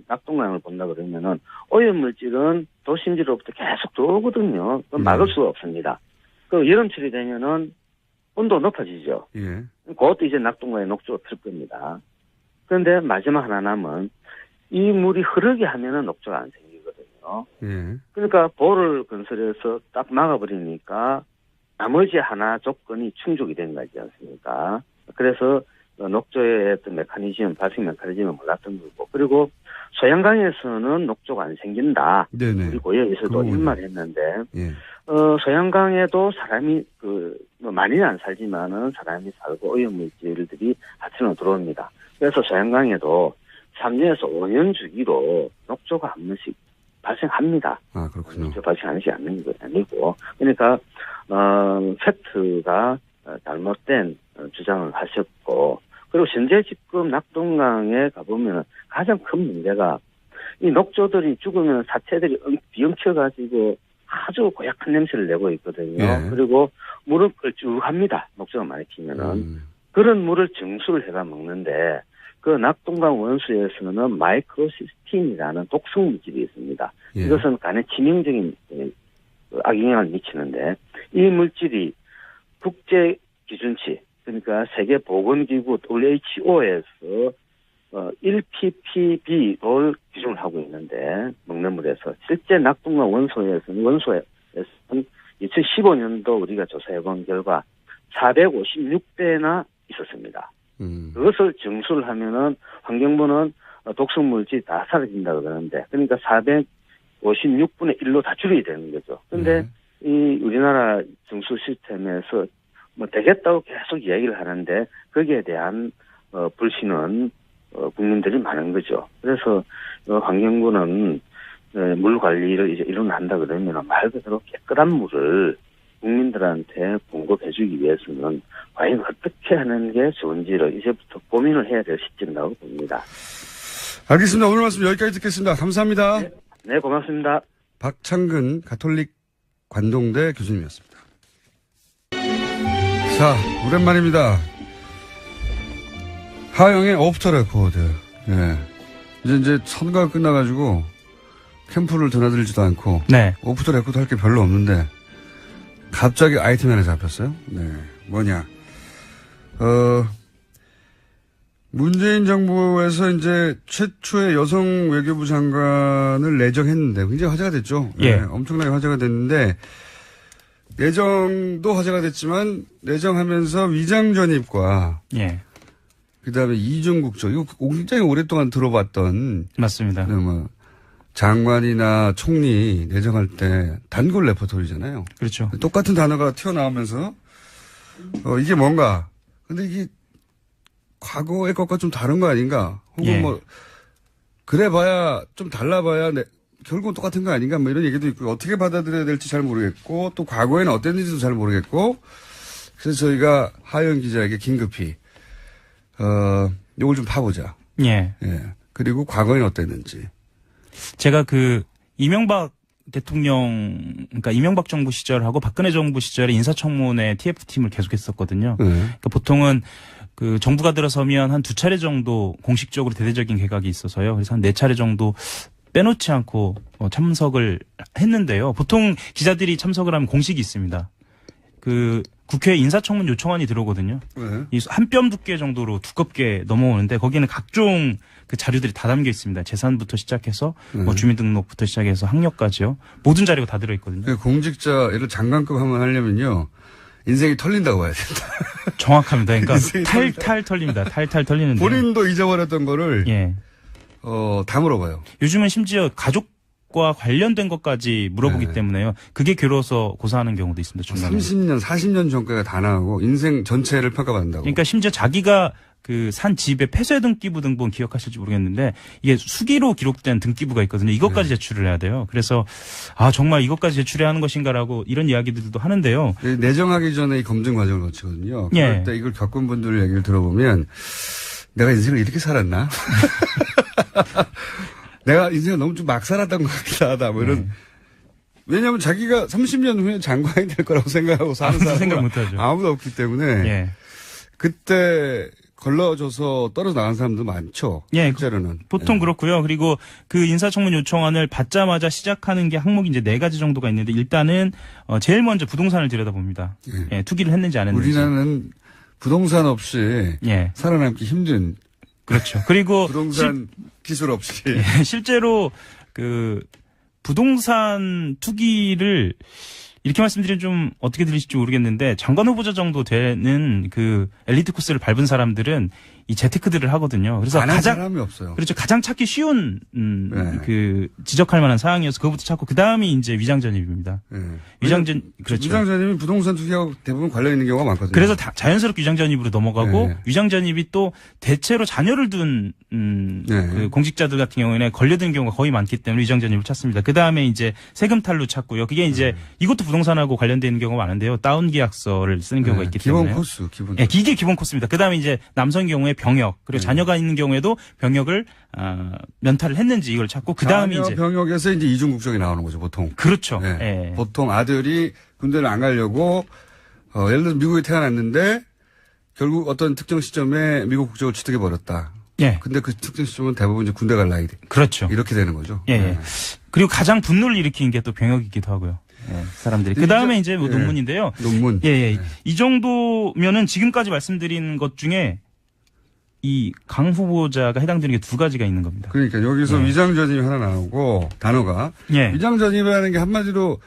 낙동강을 본다 그러면은 오염물질은 도심지로부터 계속 들어오거든요. 그건 막을 수가 없습니다. 그 여름철이 되면은 온도 높아지죠. 예. 그것도 이제 낙동강에 녹조가 틀 겁니다. 그런데 마지막 하나 남은 이 물이 흐르게 하면은 녹조가 안 생기거든요. 예. 그러니까 보를 건설해서 딱 막아버리니까 나머지 하나 조건이 충족이 된 거지 않습니까? 그래서 녹조의 어떤 메커니즘, 발생 메커니즘을 몰랐던 거고, 그리고 소양강에서는 녹조가 안 생긴다. 네네. 우리 고여에서도 그거군요. 이런 말 했는데, 예. 소양강에도 사람이 많이는 안 살지만은 사람이 살고 오염물질들이 하천으로 들어옵니다. 그래서 소양강에도 3년에서 5년 주기로 녹조가 한 번씩 발생합니다. 아, 그렇군요. 발생하지 않는 건 아니고. 그러니까, 팩트가 잘못된 주장을 하셨고, 그리고 현재 지금 낙동강에 가보면 가장 큰 문제가 이 녹조들이 죽으면 사체들이 비엉켜가지고 아주 고약한 냄새를 내고 있거든요. 예. 그리고 물은 걸쭉합니다. 녹조가 많이 피면은. 그런 물을 정수를 해가 먹는데 그 낙동강 원수에서는 마이크로시스틴이라는 독성 물질이 있습니다. 예. 이것은 간에 치명적인 악영향을 미치는데 이 물질이 국제 기준치 그러니까 세계보건기구 WHO에서 1ppb를 기준을 하고 있는데 먹는 물에서 실제 낙동강 원소에서는 2015년도 우리가 조사해본 결과 456배나 있었습니다. 그것을 정수를 하면은 환경부는 독성물질이 다 사라진다 그러는데 그러니까 456분의 1로 다 줄여야 되는 거죠. 근데 이 이 우리나라 정수 시스템에서 뭐 되겠다고 계속 이야기를 하는데 거기에 대한 불신은 국민들이 많은 거죠. 그래서 환경부는 물 관리를 이제 일어난다 그러면 말 그대로 깨끗한 물을 국민들한테 공급해주기 위해서는 과연 어떻게 하는 게 좋은지를 이제부터 고민을 해야 될 시점이라고 봅니다. 알겠습니다. 오늘 말씀 여기까지 듣겠습니다. 감사합니다. 네, 고맙습니다. 박창근 가톨릭 관동대 교수님이었습니다. 자, 오랜만입니다. 하영의 오프터 레코드. 예. 이제 선거가 끝나가지고 캠프를 드나들지도 않고. 네. 오프터 레코드 할 게 별로 없는데 갑자기 아이템 하나 잡혔어요. 네. 뭐냐. 문재인 정부에서 이제 최초의 여성 외교부 장관을 내정했는데 굉장히 화제가 됐죠. 예. 네, 엄청나게 화제가 됐는데 내정도 화제가 됐지만 내정하면서 위장 전입과 예. 그다음에 이중국적 이거 굉장히 오랫동안 들어봤던 맞습니다. 뭐 장관이나 총리 내정할 때 단골 레퍼토리잖아요. 그렇죠. 똑같은 단어가 튀어나오면서 이게 뭔가 근데 이게 과거의 것과 좀 다른 거 아닌가? 혹은 예. 뭐 그래봐야 좀 달라봐야 결국은 똑같은 거 아닌가? 뭐 이런 얘기도 있고 어떻게 받아들여야 될지 잘 모르겠고 또 과거에는 어땠는지도 잘 모르겠고 그래서 저희가 하영 기자에게 긴급히 이걸 좀 파보자. 예. 예. 그리고 과거에는 어땠는지. 제가 이명박 대통령, 그러니까 이명박 정부 시절하고 박근혜 정부 시절에 인사청문회 TF팀을 계속했었거든요. 그러니까 보통은 정부가 들어서면 한 2차례 정도 공식적으로 대대적인 개각이 있어서요. 그래서 한 4차례 정도 빼놓지 않고 참석을 했는데요. 보통 기자들이 참석을 하면 공식이 있습니다. 국회 인사청문 요청안이 들어오거든요. 네. 이 한 뼘 두께 정도로 두껍게 넘어오는데 거기는 각종 자료들이 다 담겨 있습니다. 재산부터 시작해서 주민등록부터 시작해서 학력까지요. 모든 자료가 다 들어있거든요. 공직자 예를 장관급 한번 하려면요. 인생이 털린다고 봐야 된다. 정확합니다. 그러니까 탈탈 털립니다. 탈탈 털리는데. 본인도 잊어버렸던 거를 예. 다 물어봐요. 요즘은 심지어 가족과 관련된 것까지 물어보기 네. 때문에요. 그게 괴로워서 고사하는 경우도 있습니다. 중간에. 30년, 40년 전까지 다 나가고 인생 전체를 평가받는다고. 그러니까 심지어 자기가 산 집의 폐쇄 등기부 등본 기억하실지 모르겠는데 이게 수기로 기록된 등기부가 있거든요. 이것까지 제출을 해야 돼요. 그래서 정말 이것까지 제출해야 하는 것인가라고 이런 이야기들도 하는데요. 내정하기 전에 이 검증 과정을 거치거든요. 그럴 예. 때 이걸 겪은 분들 얘기를 들어보면 내가 인생을 이렇게 살았나? 내가 인생을 너무 좀 막 살았던 것 같기도 하다. 뭐 이런. 왜냐하면 자기가 30년 후에 장관이 될 거라고 생각하고 사는 아무도 사람은 생각 못하죠. 아무도 없기 때문에 예. 그때 걸러져서 떨어져 나간 사람도 많죠. 예, 실제로는. 보통 예. 그렇고요. 그리고 인사청문 요청안을 받자마자 시작하는 게 항목이 이제 4가지 정도가 있는데 일단은 제일 먼저 부동산을 들여다봅니다. 예, 투기를 했는지 안 했는지. 우리나라는 부동산 없이 예. 살아남기 힘든. 그렇죠. 그리고 부동산 기술 없이. 실제로 부동산 투기를 이렇게 말씀드리면 좀 어떻게 들리실지 모르겠는데 장관 후보자 정도 되는 엘리트 코스를 밟은 사람들은 이 재테크들을 하거든요. 그래서 안 한 사람이 없어요. 그렇죠. 가장 찾기 쉬운 지적할 만한 사항이어서 그거부터 찾고 그다음이 이제 위장 전입입니다. 네. 그렇죠. 위장 전입이 부동산 투기하고 대부분 관련 있는 경우가 많거든요. 그래서 자연스럽게 위장 전입으로 넘어가고 네. 위장 전입이 또 대체로 자녀를 둔 네. 공직자들 같은 경우에는 걸려드는 경우가 거의 많기 때문에 위장 전입을 찾습니다. 그다음에 이제 세금 탈루 찾고요. 그게 이제 이것도 부동산하고 관련되어 있는 경우가 많은데요. 다운 계약서를 쓰는 경우가 있기 때문에 기본 코스, 기본. 예, 이게 기본 코스입니다. 그다음에 이제 남성 경우에 병역 그리고 자녀가 있는 경우에도 병역을 면탈을 했는지 이걸 찾고 그다음에 자녀 이제 병역에서 이제 이중국적이 나오는 거죠, 보통. 그렇죠. 네. 예. 보통 아들이 군대를 안 가려고 예를 들어서 미국에 태어났는데 결국 어떤 특정 시점에 미국 국적을 취득해 버렸다. 예. 근데 그 특정 시점은 대부분 이제 군대 갈 나이 그렇죠. 이렇게 되는 거죠. 예. 네. 그리고 가장 분노를 일으킨 게 또 병역이기도 하고요. 예, 사람들이. 그 다음에 이제 뭐 논문인데요. 논문. 예. 이 정도면은 지금까지 말씀드린 것 중에 이 강 후보자가 해당되는 게 2가지가 있는 겁니다. 그러니까 여기서 위장 전입이 하나 나오고 단어가 예. 위장 전입이라는 게 한마디로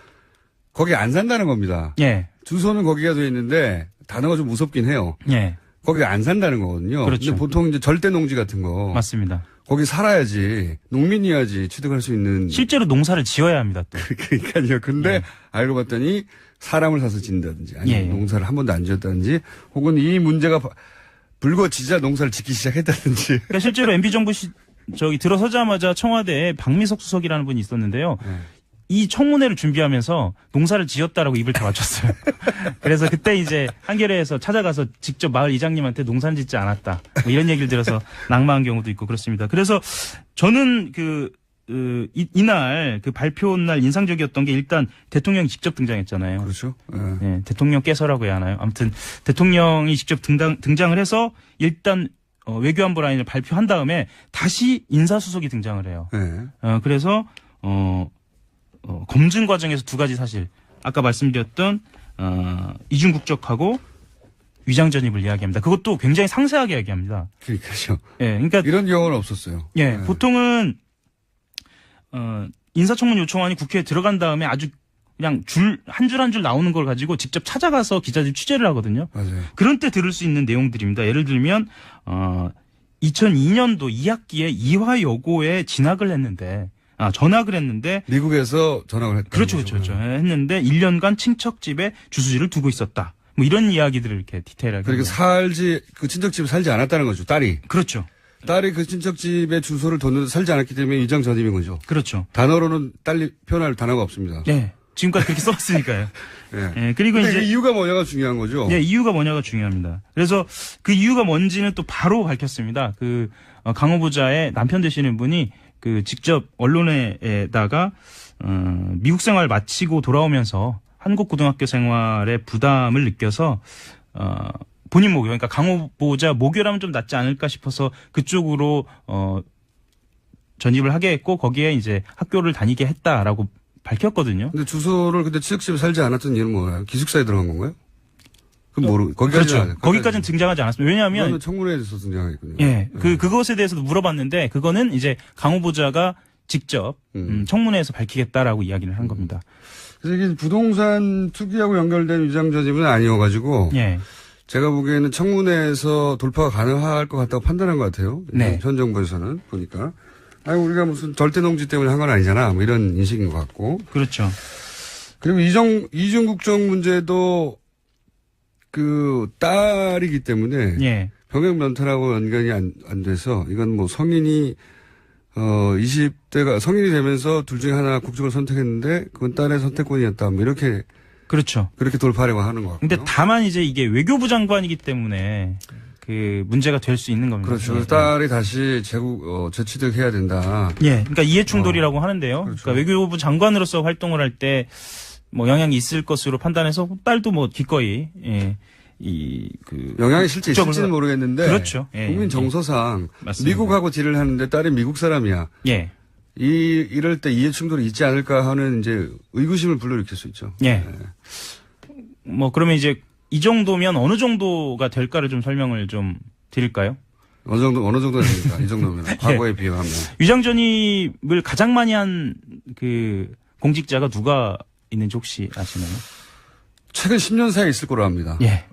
거기 안 산다는 겁니다. 예. 주소는 거기가 돼 있는데 단어가 좀 무섭긴 해요. 예. 거기 안 산다는 거거든요. 그렇죠. 근데 보통 이제 절대 농지 같은 거. 맞습니다. 거기 살아야지 농민이야지 취득할 수 있는. 실제로 농사를 지어야 합니다. 또. 그러니까요. 근데 예. 알고 봤더니 사람을 사서 짓는다든지 아니면 예. 농사를 한 번도 안 지었다든지 혹은 이 문제가 불거지자 농사를 짓기 시작했다든지. 그러니까 실제로 MB 정부 들어서자마자 청와대에 박미석 수석이라는 분이 있었는데요. 네. 이 청문회를 준비하면서 농사를 지었다라고 입을 다 맞췄어요. 그래서 그때 이제 한겨레에서 찾아가서 직접 마을 이장님한테 농사는 짓지 않았다. 뭐 이런 얘기를 들어서 낙마한 경우도 있고 그렇습니다. 그래서 저는 이날 그 발표 날 인상적이었던 게 일단 대통령이 직접 등장했잖아요. 그렇죠. 예. 네, 대통령께서라고 해야 하나요? 아무튼 대통령이 직접 등장을 해서 일단 외교안보 라인을 발표한 다음에 다시 인사수석이 등장을 해요. 예. 그래서 검증 과정에서 두 가지 사실 아까 말씀드렸던 이중 국적하고 위장 전입을 이야기합니다. 그것도 굉장히 상세하게 이야기합니다. 그러니까요. 예, 그러니까 이런 경우는 없었어요. 예, 보통은 인사청문 요청안이 국회에 들어간 다음에 아주 그냥 한 줄 한 줄 나오는 걸 가지고 직접 찾아가서 기자들이 취재를 하거든요. 맞아요. 그런 때 들을 수 있는 내용들입니다. 예를 들면 2002년도 2학기에 이화 여고에 진학을 했는데 전학을 했는데 미국에서 전학을 했다. 그렇죠. 했는데 1년간 친척집에 주소지를 두고 있었다. 뭐 이런 이야기들을 이렇게 디테일하게. 그러니까 그 친척집에 살지 않았다는 거죠. 딸이. 그렇죠. 딸이 그 친척집에 주소를 뒀는데 살지 않았기 때문에 위장 전입인 거죠. 그렇죠. 단어로는 딸리 표현할 단어가 없습니다. 네. 지금까지 그렇게 썼으니까요. 예. 네, 그리고 근데 이제 그 이유가 뭐냐가 중요한 거죠. 네, 이유가 뭐냐가 중요합니다. 그래서 그 이유가 뭔지는 또 바로 밝혔습니다. 그 강호 부자의 남편 되시는 분이 그 직접 언론에다가 미국 생활 마치고 돌아오면서 한국 고등학교 생활의 부담을 느껴서 본인 모교, 그러니까 강호 보호자 모교라면 좀 낫지 않을까 싶어서 그쪽으로 전입을 하게 했고 거기에 이제 학교를 다니게 했다라고 밝혔거든요. 근데 주소를 근데 친척집에 살지 않았던 이유는 뭐예요? 기숙사에 들어간 건가요? 그건 그렇죠. 거기까지는 등장하지 않았습니다. 왜냐하면 청문회에서 등장했군요. 예, 그것에 대해서도 물어봤는데 그거는 이제 강호 보자가 직접 청문회에서 밝히겠다라고 이야기를 한 겁니다. 그래서 이게 부동산 투기하고 연결된 위장 전입은 아니어가지고 예. 제가 보기에는 청문회에서 돌파가 가능할 것 같다고 판단한 것 같아요. 네. 현 정부에서는 보니까. 아니 우리가 무슨 절대농지 때문에 한 건 아니잖아. 뭐 이런 인식인 것 같고. 그렇죠. 그리고 이중국적 문제도 그 딸이기 때문에 예. 병역 면탈하고 연관이 안 돼서 이건 뭐 성인이 20대가 성인이 되면서 둘 중에 하나 국적을 선택했는데 그건 딸의 선택권이었다. 뭐 이렇게 그렇죠. 그렇게 돌파하려고 하는 것 같고요. 근데 다만 이제 이게 외교부 장관이기 때문에 그 문제가 될 수 있는 겁니다. 그렇죠. 그래서 딸이 다시 재취득해야 된다. 예. 그러니까 이해충돌이라고 하는데요. 그렇죠. 그러니까 외교부 장관으로서 활동을 할 때 뭐 영향이 있을 것으로 판단해서 딸도 뭐 기꺼이 영향이 실제 국적을 있을지는 모르겠는데. 그렇죠. 예. 국민 정서상 맞습니다. 미국하고 딜을 하는데 딸이 미국 사람이야. 예. 이럴 때 이해 충돌이 있지 않을까 하는 이제 의구심을 불러일으킬 수 있죠. 예. 뭐 그러면 이제 이 정도면 어느 정도가 될까를 좀 설명을 좀 드릴까요? 어느 정도 됩니까? 이 정도면. 과거에 비하면. 위장 전입을 가장 많이 한 그 공직자가 누가 있는지 혹시 아시나요? 최근 10년 사이에 있을 거로 합니다. 예.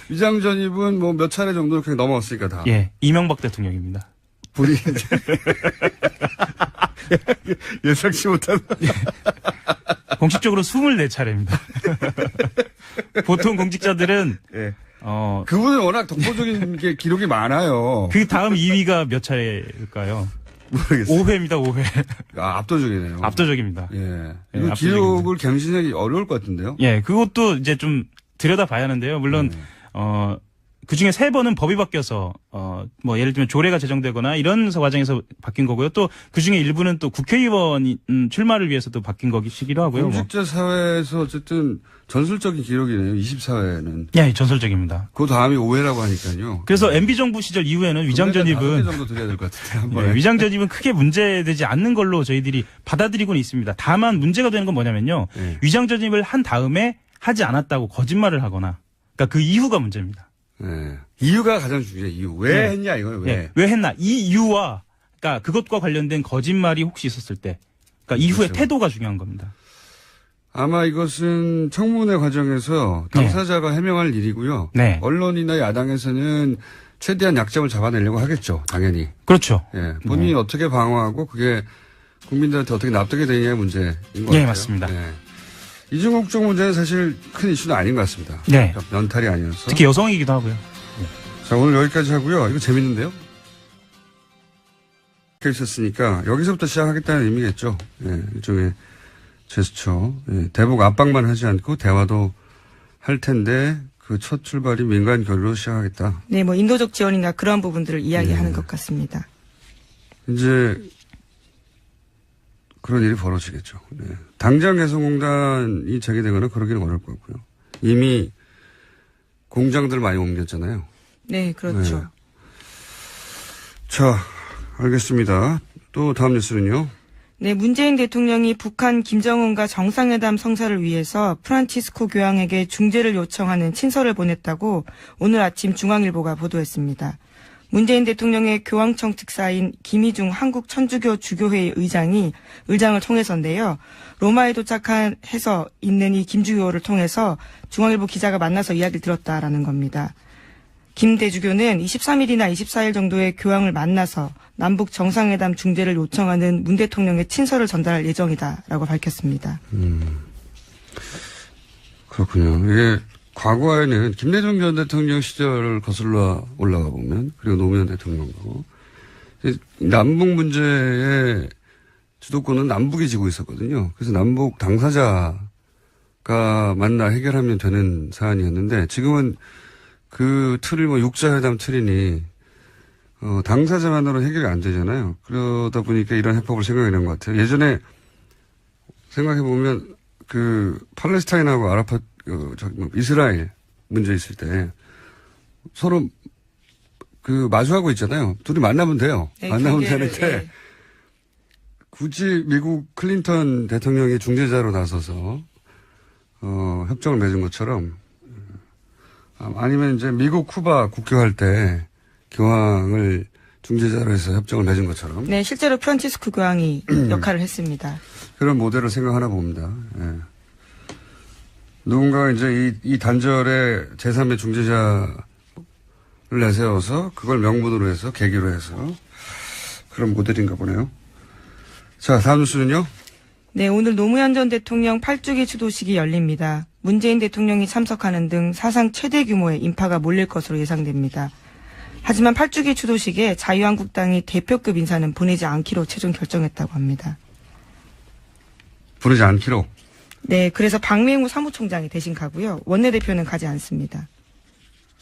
위장 전입은 뭐 몇 차례 정도 그냥 넘어갔으니까 다. 예. 이명박 대통령입니다. 본인 이제 예상치 못한. 공식적으로 24차례입니다. 보통 공직자들은 예. 그분은 워낙 독보적인 게 기록이 많아요. 그 다음 2위가 몇 차례일까요? 모르겠어요. 5회입니다, 5회. 압도적이네요. 압도적입니다. 예. 예, 이거 압도적입니다. 기록을 갱신하기 어려울 것 같은데요. 예, 그것도 이제 좀 들여다봐야 하는데요. 물론, 그 중에 3번은 법이 바뀌어서, 뭐, 예를 들면 조례가 제정되거나 이런 과정에서 바뀐 거고요. 또 그 중에 일부는 또 국회의원 출마를 위해서 또 바뀐 것이기도 하고요. 공직자 사회에서 어쨌든 전술적인 기록이네요. 24회는. 예, 전설적입니다. 그 다음이 5회라고 하니까요. 그래서 MB정부 시절 이후에는 위장전입은, 정도 드려야 될 것 같은데, 한 번에. 예, 위장전입은 크게 문제되지 않는 걸로 저희들이 받아들이고는 있습니다. 다만 문제가 되는 건 뭐냐면요. 예. 위장전입을 한 다음에 하지 않았다고 거짓말을 하거나, 그러니까 그 이후가 문제입니다. 예. 이유가 가장 중요해요. 이유. 왜 예. 했냐, 이거는 왜. 예, 왜 했나? 이 이유와, 그러니까 그것과 관련된 거짓말이 혹시 있었을 때, 그러니까 이후의 그렇죠. 태도가 중요한 겁니다. 아마 이것은 청문회 과정에서 당사자가 해명할 일이고요. 네. 언론이나 야당에서는 최대한 약점을 잡아내려고 하겠죠. 당연히. 그렇죠. 예. 본인이 어떻게 방어하고 그게 국민들한테 어떻게 납득이 되느냐의 문제인 것 같아요. 맞습니다. 예. 이중국 쪽 문제는 사실 큰 이슈는 아닌 것 같습니다. 네. 그러니까 연탈이 아니어서. 특히 여성이기도 하고요. 자, 오늘 여기까지 하고요. 이거 재밌는데요? 이렇게 있었으니까 여기서부터 시작하겠다는 의미겠죠. 예, 일종의 제스처. 예, 대북 압박만 하지 않고 대화도 할 텐데 그 첫 출발이 민간 결의로 시작하겠다. 네, 뭐 인도적 지원이나 그런 부분들을 이야기하는 것 같습니다. 이제 그런 일이 벌어지겠죠. 네. 당장 개성공단이 재개되거나 그러기는 어려울 것 같고요. 이미 공장들 많이 옮겼잖아요. 네, 그렇죠. 네. 자, 알겠습니다. 또 다음 뉴스는요. 네, 문재인 대통령이 북한 김정은과 정상회담 성사를 위해서 프란치스코 교황에게 중재를 요청하는 친서를 보냈다고 오늘 아침 중앙일보가 보도했습니다. 문재인 대통령의 교황청 특사인 김희중 한국 천주교 주교회의 의장을 통해서인데요. 로마에 도착해서 있는 이 김주교를 통해서 중앙일보 기자가 만나서 이야기를 들었다라는 겁니다. 김 대주교는 23일이나 24일 정도에 교황을 만나서 남북 정상회담 중재를 요청하는 문 대통령의 친서를 전달할 예정이다라고 밝혔습니다. 그렇군요. 이게 과거에는 김대중 전 대통령 시절을 거슬러 올라가 보면 그리고 노무현 대통령도 남북 문제의 주도권은 남북이 지고 있었거든요. 그래서 남북 당사자가 만나 해결하면 되는 사안이었는데 지금은 그 틀이 뭐 육자회담 틀이니 당사자만으로 해결이 안 되잖아요. 그러다 보니까 이런 해법을 생각해낸 것 같아요. 예전에 생각해보면 그 팔레스타인하고 아랍파 이스라엘 문제 있을 때 서로 그 마주하고 있잖아요. 둘이 만나면 돼요. 네, 만나면 경계를, 되는데 예. 굳이 미국 클린턴 대통령이 중재자로 나서서 협정을 맺은 것처럼 아니면 이제 미국 쿠바 국교할 때 교황을 중재자로 해서 협정을 맺은 것처럼 네, 실제로 프란치스코 교황이 역할을 했습니다. 그런 모델을 생각하나 봅니다. 예. 누군가 이제 이 단절에 제3의 중재자를 내세워서 그걸 명분으로 해서 계기로 해서 그런 모델인가 보네요. 자, 다음 뉴스는요. 네, 오늘 노무현 전 대통령 8주기 추도식이 열립니다. 문재인 대통령이 참석하는 등 사상 최대 규모의 인파가 몰릴 것으로 예상됩니다. 하지만 8주기 추도식에 자유한국당이 대표급 인사는 보내지 않기로 최종 결정했다고 합니다. 부르지 않기로. 네, 그래서 박맹우 사무총장이 대신 가고요. 원내대표는 가지 않습니다.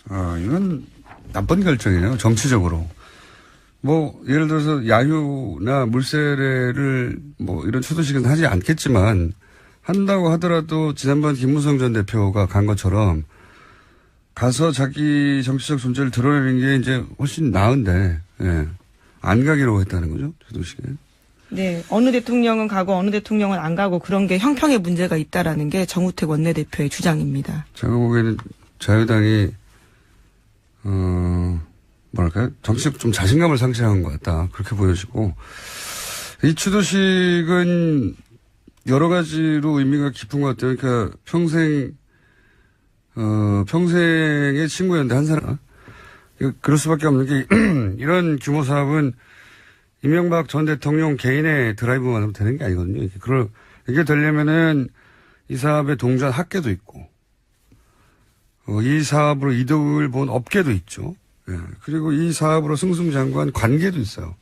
이건 나쁜 결정이에요. 정치적으로. 뭐 예를 들어서 야유나 물세례를 뭐 이런 추도식은 하지 않겠지만 한다고 하더라도 지난번 김무성 전 대표가 간 것처럼 가서 자기 정치적 존재를 드러내는 게 이제 훨씬 나은데 예. 안 가기로 했다는 거죠. 추도식에. 네, 어느 대통령은 가고 어느 대통령은 안 가고 그런 게 형평의 문제가 있다라는 게 정우택 원내대표의 주장입니다. 제가 보기에는 자유당이 뭐랄까요? 정치적 좀 자신감을 상실한 것 같다. 그렇게 보여지고 이 추도식은 여러 가지로 의미가 깊은 것 같아요. 그러니까 평생의 친구였는데 한 사람. 그럴 수밖에 없는 게 이런 규모 사업은 이명박 전 대통령 개인의 드라이브만 하면 되는 게 아니거든요. 이게 되려면은 이 사업에 동조한 학계도 있고, 이 사업으로 이득을 본 업계도 있죠. 예. 그리고 이 사업으로 승승장구한 관계도 있어요.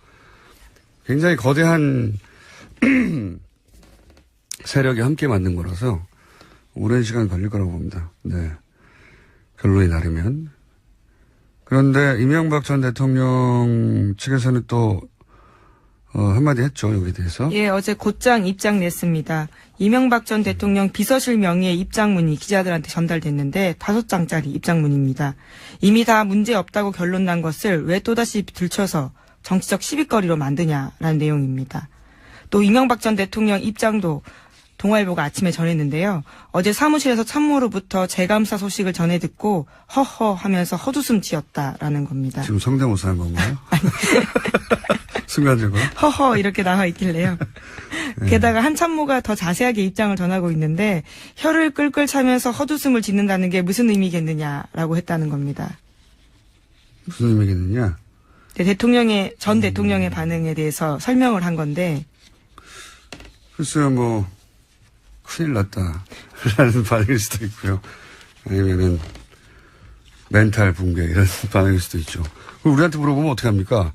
굉장히 거대한 세력이 함께 만든 거라서 오랜 시간 걸릴 거라고 봅니다. 네. 결론이 나려면. 그런데 이명박 전 대통령 측에서는 또 한마디 했죠, 여기에 대해서. 예, 어제 곧장 입장 냈습니다. 이명박 전 대통령 비서실 명의의 입장문이 기자들한테 전달됐는데 5장짜리 입장문입니다. 이미 다 문제 없다고 결론 난 것을 왜 또다시 들춰서 정치적 시비거리로 만드냐라는 내용입니다. 또 이명박 전 대통령 입장도 동아일보가 아침에 전했는데요. 어제 사무실에서 참모로부터 재감사 소식을 전해 듣고 허허 하면서 헛웃음 지었다라는 겁니다. 지금 성대모사 한 건가요? 순간적으로. 허허 이렇게 나와 있길래요. 게다가 한 참모가 더 자세하게 입장을 전하고 있는데 혀를 끌끌 차면서 헛웃음을 짓는다는 게 무슨 의미겠느냐라고 했다는 겁니다. 무슨 의미겠느냐? 네, 전 대통령의 반응에 대해서 설명을 한 건데, 글쎄요, 뭐, 큰일 났다. 라는 반응일 수도 있고요. 아니면은, 멘탈 붕괴, 이런 반응일 수도 있죠. 그럼 우리한테 물어보면 어떡합니까?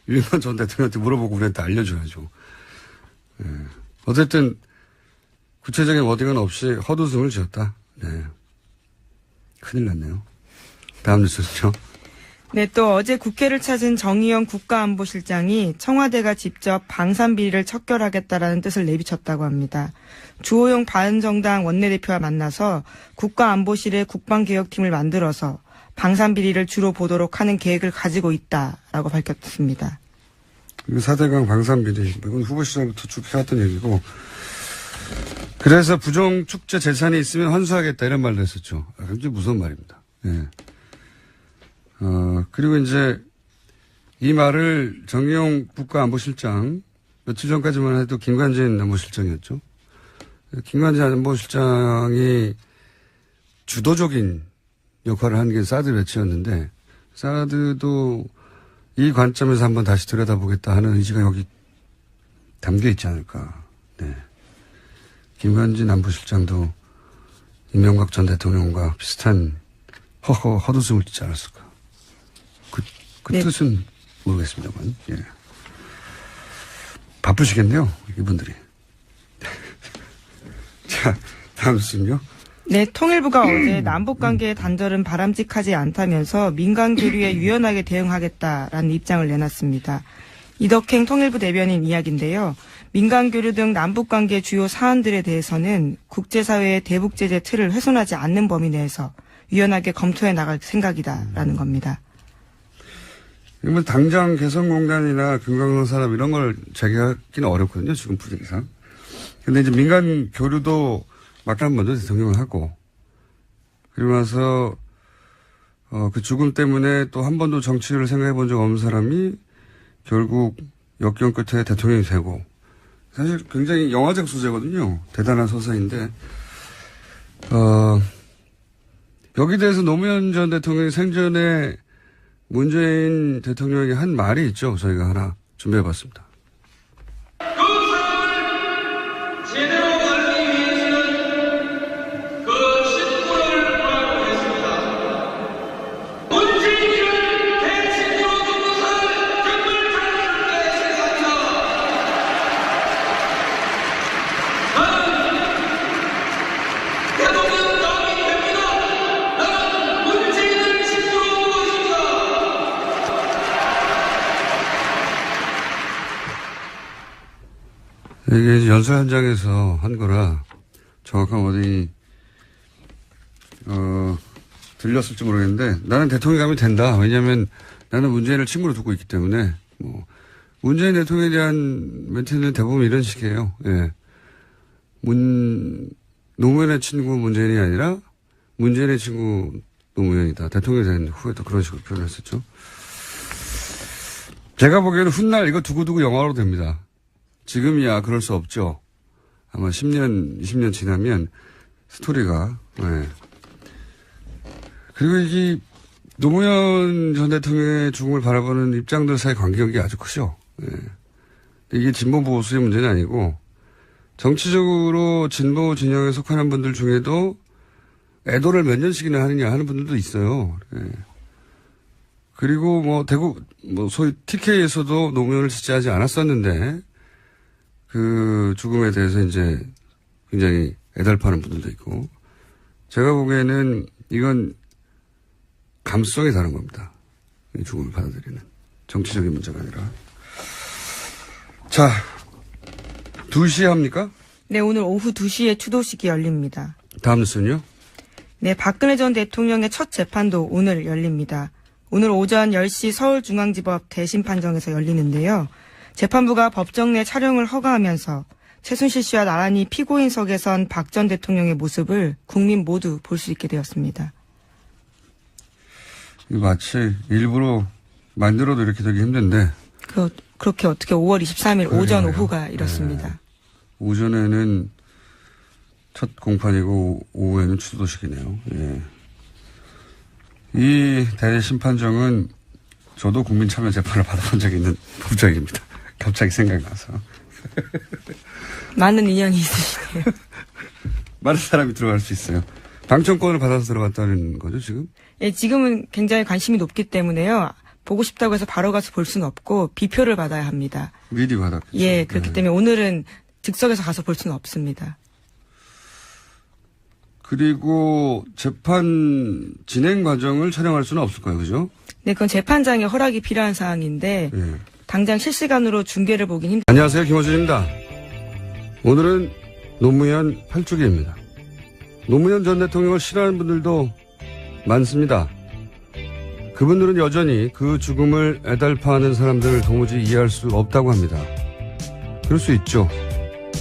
유인관 전 대통령한테 물어보고 우리한테 알려줘야죠. 예. 어쨌든, 구체적인 워딩은 없이 헛웃음을 지었다. 네. 큰일 났네요. 다음 뉴스는요. 네, 또 어제 국회를 찾은 정의용 국가안보실장이 청와대가 직접 방산비리를 척결하겠다라는 뜻을 내비쳤다고 합니다. 주호영 바른정당 원내대표와 만나서 국가안보실의 국방개혁팀을 만들어서 방산비리를 주로 보도록 하는 계획을 가지고 있다라고 밝혔습니다. 4대강 방산비리, 이건 후보 시절부터 쭉 해왔던 얘기고, 그래서 부정축제 재산이 있으면 환수하겠다 이런 말도 했었죠. 굉장히 무서운 말입니다. 예. 그리고 이제 이 말을 정의용 국가안보실장, 며칠 전까지만 해도 김관진 안보실장이었죠. 김관진 안보실장이 주도적인 역할을 한 게 사드 배치였는데, 사드도 이 관점에서 한번 다시 들여다보겠다 하는 의지가 여기 담겨 있지 않을까. 네. 김관진 안보실장도 이명박 전 대통령과 비슷한 헛웃음을 짓지 않았을까. 그 네. 뜻은 모르겠습니다만, 예. 바쁘시겠네요, 이분들이. 자, 다음 순요. 네, 통일부가 어제 남북관계의 단절은 바람직하지 않다면서 민간 교류에 유연하게 대응하겠다라는 입장을 내놨습니다. 이덕행 통일부 대변인 이야기인데요. 민간 교류 등 남북관계 주요 사안들에 대해서는 국제사회의 대북제재 틀을 훼손하지 않는 범위 내에서 유연하게 검토해 나갈 생각이다라는 겁니다. 이건 당장 개성공단이나 금강산 산업 이런 걸 재개하기는 어렵거든요, 지금 분위기상. 근데 이제 민간 교류도 막간 먼저 대통령을 하고, 그리고 나서, 그 죽음 때문에 또 한 번도 정치를 생각해 본 적 없는 사람이 결국 역경 끝에 대통령이 되고, 사실 굉장히 영화적 소재거든요. 대단한 서사인데, 여기 대해서 노무현 전 대통령이 생전에 문재인 대통령에게 한 말이 있죠. 저희가 하나 준비해 봤습니다. 이게 이제 연설 현장에서 한 거라 정확한 워딩이 들렸을지 모르겠는데, 나는 대통령이 가면 된다. 왜냐하면 나는 문재인을 친구로 두고 있기 때문에. 뭐 문재인 대통령에 대한 멘트는 대부분 이런 식이에요. 예. 노무현의 친구 문재인이 아니라 문재인의 친구 노무현이다. 대통령이 된 후에도 그런 식으로 표현했었죠. 제가 보기에는 훗날 이거 두고두고 영화로 됩니다. 지금이야 그럴 수 없죠. 아마 10년, 20년 지나면 스토리가. 네. 그리고 이게 노무현 전 대통령의 죽음을 바라보는 입장들 사이 간격이 아주 크죠. 네. 이게 진보 보수의 문제는 아니고, 정치적으로 진보 진영에 속하는 분들 중에도 애도를 몇 년씩이나 하느냐 하는 분들도 있어요. 네. 그리고 소위 TK에서도 노무현을 지지하지 않았었는데, 그 죽음에 대해서 이제 굉장히 애달파는 분들도 있고, 제가 보기에는 이건 감수성이 다른 겁니다. 이 죽음을 받아들이는. 정치적인 문제가 아니라. 자, 2시에 합니까? 네, 오늘 오후 2시에 추도식이 열립니다. 다음 뉴스는요? 네, 박근혜 전 대통령의 첫 재판도 오늘 열립니다. 오늘 오전 10시 서울중앙지법 대심판정에서 열리는데요. 재판부가 법정 내 촬영을 허가하면서 최순실 씨와 나란히 피고인석에 선 박 전 대통령의 모습을 국민 모두 볼 수 있게 되었습니다. 마치 일부러 만들어도 이렇게 되기 힘든데. 그렇게 어떻게 5월 23일 오전 그래요. 오후가 이렇습니다. 네. 오전에는 첫 공판이고 오후에는 추도식이네요. 예. 이 대심판정은 저도 국민참여 재판을 받아본 적이 있는 법조인입니다. 갑자기 생각나서. 많은 인연이 있으시네요. 많은 사람이 들어갈 수 있어요. 당첨권을 받아서 들어갔다는 거죠, 지금? 예, 지금은 굉장히 관심이 높기 때문에요. 보고 싶다고 해서 바로 가서 볼 수는 없고 비표를 받아야 합니다. 미리 받았겠죠. 예, 그렇기 네. 때문에 오늘은 즉석에서 가서 볼 수는 없습니다. 그리고 재판 진행 과정을 촬영할 수는 없을 거예요, 그죠? 네, 그건 재판장의 허락이 필요한 사항인데 예. 당장 실시간으로 중계를 보긴 힘듭니다. 안녕하세요, 김호준입니다. 오늘은 노무현 8주기입니다. 노무현 전 대통령을 싫어하는 분들도 많습니다. 그분들은 여전히 그 죽음을 애달파하는 사람들을 도무지 이해할 수 없다고 합니다. 그럴 수 있죠.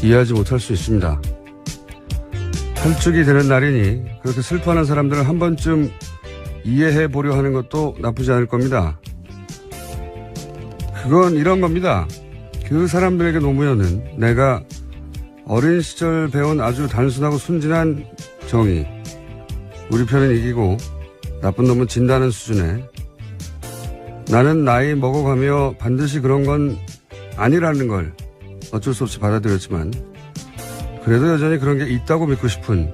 이해하지 못할 수 있습니다. 8주기 되는 날이니 그렇게 슬퍼하는 사람들을 한 번쯤 이해해 보려 하는 것도 나쁘지 않을 겁니다. 그건 이런 겁니다. 그 사람들에게 노무현은 내가 어린 시절 배운 아주 단순하고 순진한 정의, 우리 편은 이기고 나쁜 놈은 진다는 수준에 나는 나이 먹어가며 반드시 그런 건 아니라는 걸 어쩔 수 없이 받아들였지만 그래도 여전히 그런 게 있다고 믿고 싶은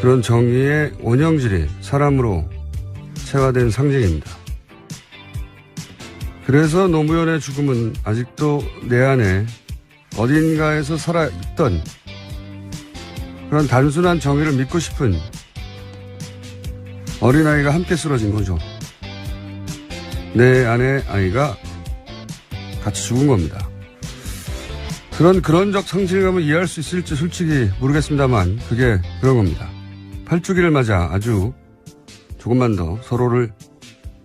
그런 정의의 원형질이 사람으로 체화된 상징입니다. 그래서 노무현의 죽음은 아직도 내 안에 어딘가에서 살아있던 그런 단순한 정의를 믿고 싶은 어린아이가 함께 쓰러진 거죠. 내 안에 아이가 같이 죽은 겁니다. 그런적 상실감을 이해할 수 있을지 솔직히 모르겠습니다만 그게 그런 겁니다. 8주기를 맞아 아주 조금만 더 서로를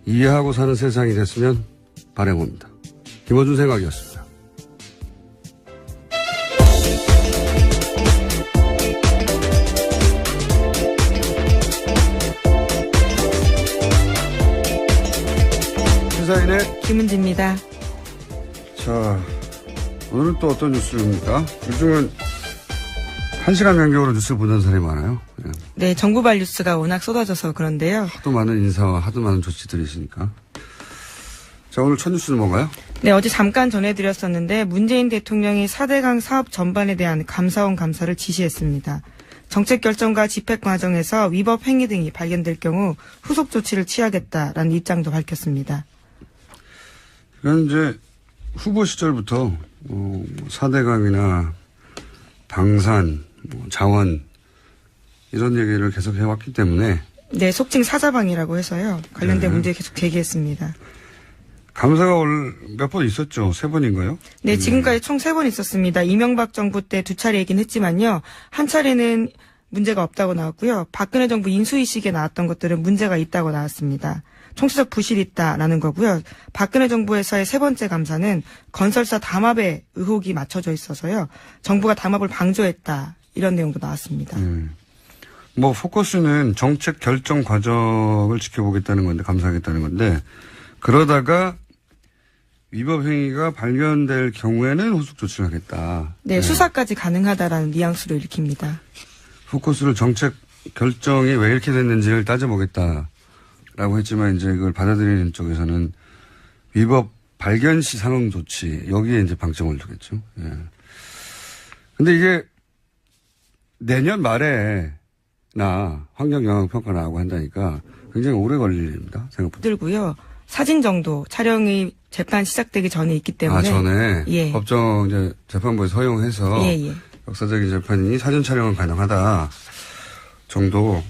이해하고 사는 세상이 됐으면 바라봅니다. 김어준 생각이었습니다. 시사인의 김은지입니다. 자, 오늘은 또 어떤 뉴스입니까? 요즘은 1시간 간격으로 뉴스를 보는 사람이 많아요. 예. 네, 정부발 뉴스가 워낙 쏟아져서 그런데요. 하도 많은 인사와 하도 많은 조치들이 있으니까. 자, 오늘 첫 뉴스는 뭔가요? 네, 어제 잠깐 전해드렸었는데 문재인 대통령이 4대강 사업 전반에 대한 감사원 감사를 지시했습니다. 정책 결정과 집행 과정에서 위법 행위 등이 발견될 경우 후속 조치를 취하겠다라는 입장도 밝혔습니다. 이건 이제 후보 시절부터 4대강이나 방산, 자원 이런 얘기를 계속 해왔기 때문에 네, 속칭 사자방이라고 해서요. 관련된 네. 문제 계속 제기했습니다. 감사가 몇 번 있었죠? 3번인가요? 네, 지금까지 총 3번 있었습니다. 이명박 정부 때 2차례이긴 했지만요. 한 차례는 문제가 없다고 나왔고요. 박근혜 정부 인수위식에 나왔던 것들은 문제가 있다고 나왔습니다. 총체적 부실이 있다라는 거고요. 박근혜 정부에서의 3번째 감사는 건설사 담합에 의혹이 맞춰져 있어서요. 정부가 담합을 방조했다. 이런 내용도 나왔습니다. 뭐 포커스는 정책 결정 과정을 지켜보겠다는 건데 감사하겠다는 건데 그러다가 위법 행위가 발견될 경우에는 후속 조치를 하겠다. 네, 수사까지 가능하다라는 뉘앙스로 읽힙니다. 포커스를 정책 결정이 왜 이렇게 됐는지를 따져보겠다라고 했지만 이제 그걸 받아들이는 쪽에서는 위법 발견 시 상응 조치 여기에 이제 방점을 두겠죠. 예. 근데 이게 내년 말에 환경 영향 평가 나오고 한다니까 굉장히 오래 걸릴 일입니다. 생각보다. 들고요. 사진 정도 촬영이 재판 시작되기 전에 있기 때문에 전에 예. 법정 이제 재판부에서 허용해서 예. 역사적인 재판이니 사진 촬영은 가능하다 정도.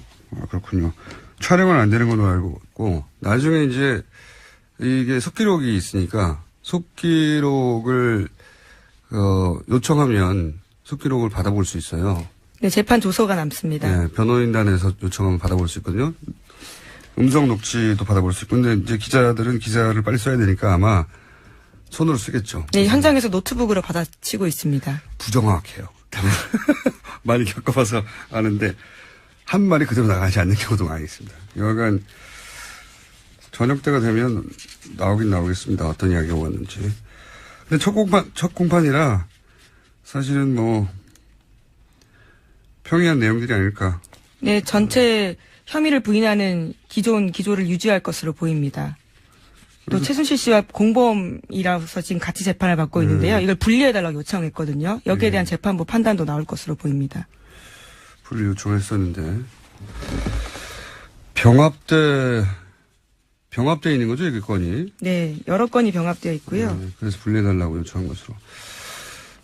그렇군요. 촬영은 안 되는 걸로 알고 있고 나중에 이제 이게 속기록이 있으니까 속기록을 요청하면 속기록을 받아볼 수 있어요. 네, 재판 조서가 남습니다. 네, 변호인단에서 요청하면 받아볼 수 있거든요. 음성 녹취도 받아볼 수 있고, 근데 이제 기자들은 기사를 빨리 써야 되니까 아마 손으로 쓰겠죠. 네, 현장에서 노트북으로 받아치고 있습니다. 부정확해요. 많이 겪어봐서 아는데 한 말이 그대로 나가지 않는 경우도 많이 있습니다. 여하간 저녁 때가 되면 나오긴 나오겠습니다. 어떤 이야기가 왔는지. 근데 첫 공판이라 사실은 뭐 평이한 내용들이 아닐까. 네, 전체 혐의를 부인하는 기존 기조를 유지할 것으로 보입니다. 또 최순실 씨와 공범이라서 지금 같이 재판을 받고 있는데요. 이걸 분리해달라고 요청했거든요. 여기에 대한 재판부 판단도 나올 것으로 보입니다. 분리 요청했었는데 병합돼 있는 거죠, 이게 건이? 네, 여러 건이 병합되어 있고요. 네, 그래서 분리해달라고 요청한 것으로.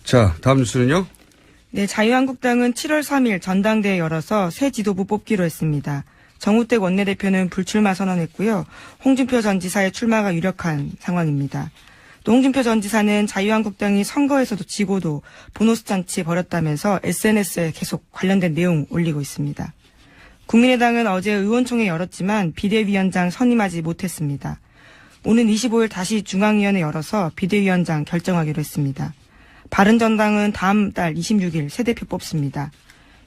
자, 다음 뉴스는요? 네, 자유한국당은 7월 3일 전당대회 열어서 새 지도부 뽑기로 했습니다. 정우택 원내대표는 불출마 선언했고요. 홍준표 전 지사의 출마가 유력한 상황입니다. 또 홍준표 전 지사는 자유한국당이 선거에서도 지고도 보너스 장치 벌였다면서 SNS에 계속 관련된 내용 올리고 있습니다. 국민의당은 어제 의원총회 열었지만 비대위원장 선임하지 못했습니다. 오는 25일 다시 중앙위원회 열어서 비대위원장 결정하기로 했습니다. 바른정당은 다음 달 26일 새 대표 뽑습니다.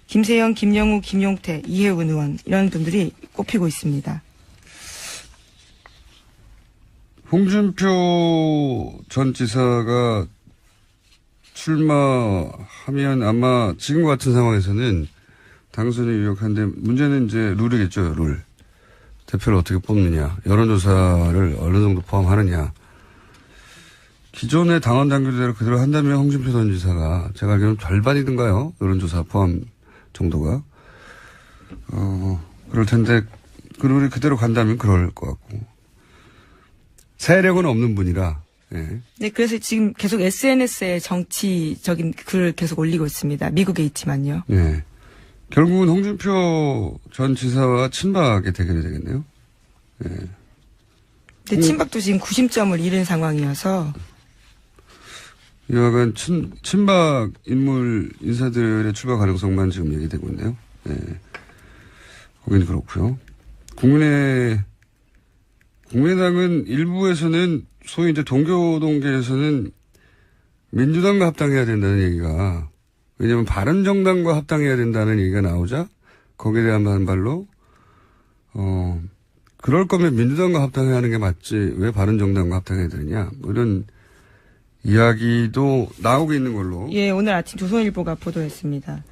김세영, 김영우, 김용태, 이혜훈 의원 이런 분들이 꼽히고 있습니다. 홍준표 전 지사가 출마하면 아마 지금 같은 상황에서는 당선이 유력한데 문제는 이제 룰이겠죠, 룰. 대표를 어떻게 뽑느냐, 여론조사를 어느 정도 포함하느냐. 기존의 당원 당규대로 그대로 한다면 홍준표 전 지사가 제가 알기로는 절반이든가요, 여론조사 포함 정도가. 그럴 텐데 그 룰이 그대로 간다면 그럴 것 같고. 세력은 없는 분이라. 예. 네, 그래서 지금 계속 SNS에 정치적인 글을 계속 올리고 있습니다. 미국에 있지만요. 예. 결국은 홍준표 전 지사와 친박의 대결이 되겠네요. 예. 근데 친박도 지금 구심점을 잃은 상황이어서 이와간 친박 인물 인사들의 출마 가능성만 지금 얘기되고 있네요. 예. 거기는 그렇고요. 국민의당은 일부에서는 소위 이제 동교동계에서는 민주당과 합당해야 된다는 얘기가, 왜냐하면 바른정당과 합당해야 된다는 얘기가 나오자 거기에 대한 반발로 그럴 거면 민주당과 합당해야 하는 게 맞지 왜 바른정당과 합당해야 되느냐, 뭐 이런 이야기도 나오고 있는 걸로. 예, 오늘 아침 조선일보가 보도했습니다.